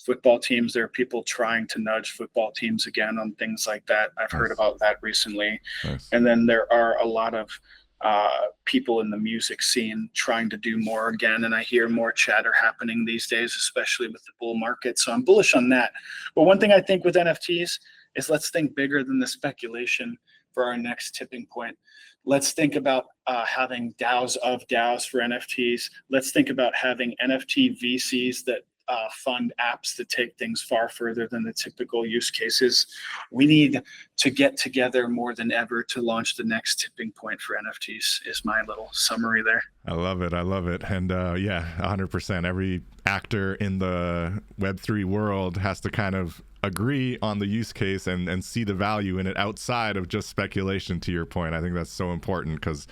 football teams. There are people trying to nudge football teams again on things like that. I've heard Nice. about that recently. Nice. And then there are a lot of people in the music scene trying to do more again. And I hear more chatter happening these days, especially with the bull market. So I'm bullish on that. But one thing I think with NFTs is let's think bigger than the speculation for our next tipping point. Let's think about having DAOs of DAOs for NFTs. Let's think about having NFT VCs that fund apps that take things far further than the typical use cases. We need to get together more than ever to launch the next tipping point for NFTs is my little summary there. I love it. I love it. And yeah, 100%. Every actor in the Web3 world has to kind of agree on the use case and see the value in it outside of just speculation, to your point. I think that's so important because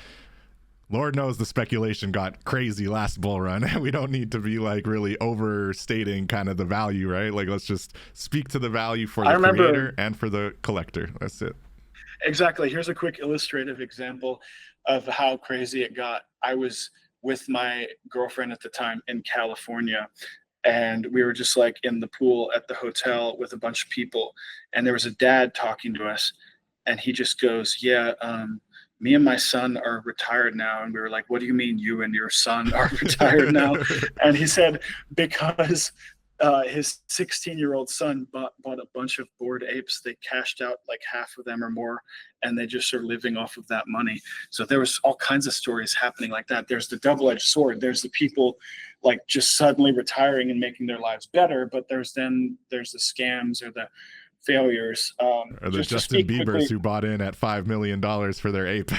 Lord knows the speculation got crazy last bull run. We don't need to be like really overstating kind of the value, right? Like, let's just speak to the value for the creator and for the collector. That's it. Exactly. Here's a quick illustrative example of how crazy it got. I was with my girlfriend at the time in California, and we were just like in the pool at the hotel with a bunch of people, and there was a dad talking to us, and he just goes, yeah, me and my son are retired now. And we were like, what do you mean you and your son are retired now? And he said, because his 16-year-old son bought a bunch of Bored Apes. They cashed out like half of them or more, and they just are living off of that money. So there was all kinds of stories happening like that. There's the double-edged sword. There's the people like just suddenly retiring and making their lives better, but there's the scams or the failures. Or the Justin Biebers who bought in at $5 million for their ape.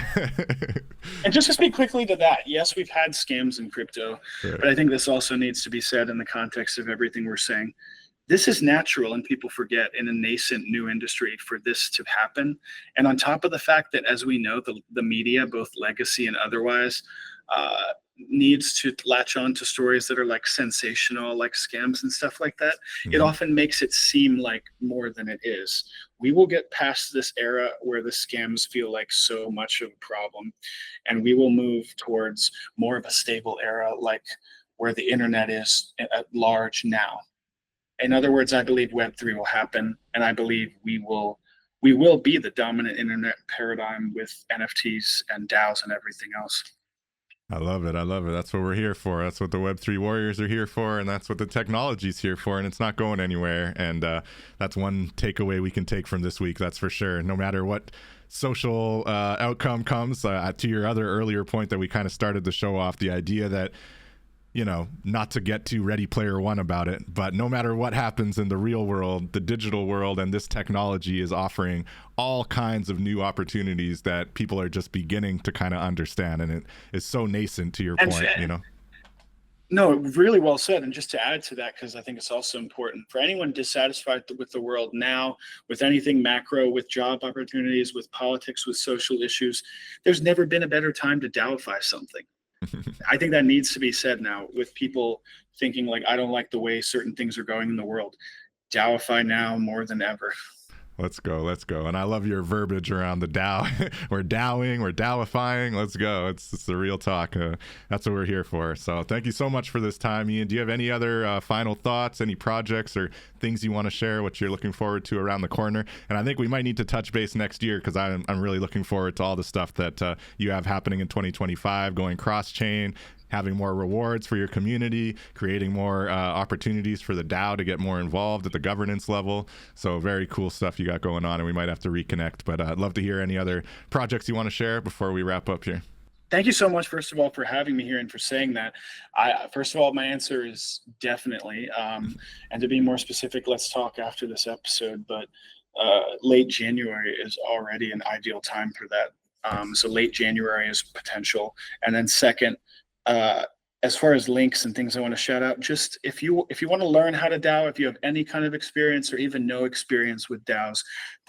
And just to speak quickly to that, yes, we've had scams in crypto, right. But I think this also needs to be said in the context of everything we're saying. This is natural, and people forget in a nascent new industry for this to happen. And on top of the fact that, as we know, the media, both legacy and otherwise, needs to latch on to stories that are like sensational, like scams and stuff like that. It often makes it seem like more than it is. We will get past this era where the scams feel like so much of a problem, and we will move towards more of a stable era, like where the internet is at large now. In other words, I believe Web3 will happen, and I believe we will be the dominant internet paradigm with NFTs and DAOs and everything else. I love it. I love it. That's what we're here for. That's what the Web3 Warriors are here for, and that's what the technology's here for, and it's not going anywhere. And that's one takeaway we can take from this week, that's for sure. No matter what social outcome comes, to your other earlier point that we kind of started the show off, the idea that, you know, not to get too Ready Player One about it, but no matter what happens in the real world, the digital world and this technology is offering all kinds of new opportunities that people are just beginning to kind of understand. And it is so nascent, to your point, you know? No, really well said. And just to add to that, because I think it's also important for anyone dissatisfied with the world now, with anything macro, with job opportunities, with politics, with social issues, there's never been a better time to DAOify something. I think that needs to be said now, with people thinking like, I don't like the way certain things are going in the world. DAOify now more than ever. Let's go. Let's go. And I love your verbiage around the DAO. We're DAOing, we're DAOifying. Let's go. It's the real talk. That's what we're here for. So thank you so much for this time, Ian. Do you have any other final thoughts, any projects or things you want to share, what you're looking forward to around the corner? And I think we might need to touch base next year, because I'm really looking forward to all the stuff that you have happening in 2025, going cross-chain, having more rewards for your community, creating more opportunities for the DAO to get more involved at the governance level. So very cool stuff you got going on, and we might have to reconnect. But I'd love to hear any other projects you want to share before we wrap up here. Thank you so much, first of all, for having me here and for saying that. First of all, my answer is definitely. And to be more specific, let's talk after this episode. But late January is already an ideal time for that. So late January is potential. And then second, as far as links and things I want to shout out, just if you want to learn how to DAO, if you have any kind of experience or even no experience with DAOs,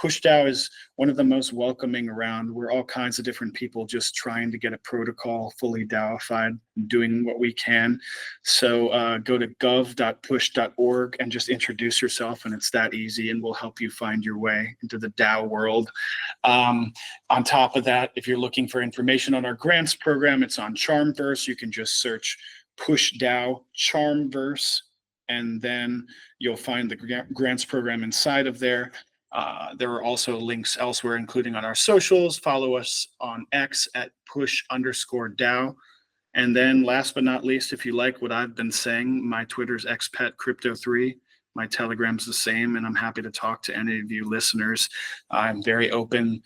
PushDAO is one of the most welcoming around. We're all kinds of different people just trying to get a protocol fully DAOified, doing what we can. So go to gov.push.org and just introduce yourself, and it's that easy, and we'll help you find your way into the DAO world. On top of that, if you're looking for information on our grants program, it's on Charmverse. You can just search PushDAO Charmverse, and then you'll find the grants program inside of there. There are also links elsewhere, including on our socials. Follow us on X at push_DAO. And then last but not least, if you like what I've been saying, my Twitter's xpetcrypto3. My Telegram's the same, and I'm happy to talk to any of you listeners. I'm very open.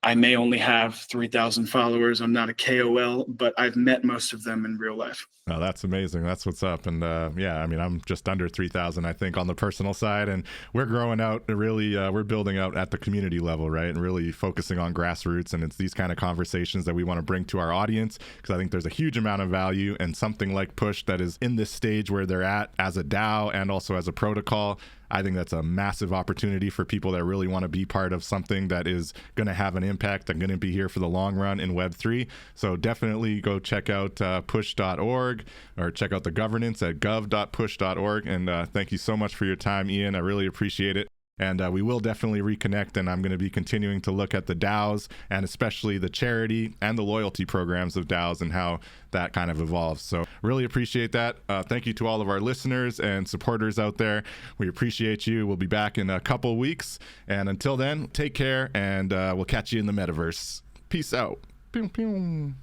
I may only have 3,000 followers. I'm not a KOL, but I've met most of them in real life. Oh, that's amazing. That's what's up. And yeah, I mean, I'm just under 3,000, I think, on the personal side. And we're growing out really, we're building out at the community level, right? And really focusing on grassroots. And it's these kind of conversations that we want to bring to our audience, because I think there's a huge amount of value, and something like Push that is in this stage where they're at as a DAO and also as a protocol. I think that's a massive opportunity for people that really want to be part of something that is going to have an impact and going to be here for the long run in Web3. So definitely go check out push.org, or check out the governance at gov.push.org. And thank you so much for your time, Ian. I really appreciate it. And we will definitely reconnect, and I'm going to be continuing to look at the DAOs, and especially the charity and the loyalty programs of DAOs and how that kind of evolves. So really appreciate that. Thank you to all of our listeners and supporters out there. We appreciate you. We'll be back in a couple weeks. And until then, take care, and we'll catch you in the metaverse. Peace out. Pew, pew.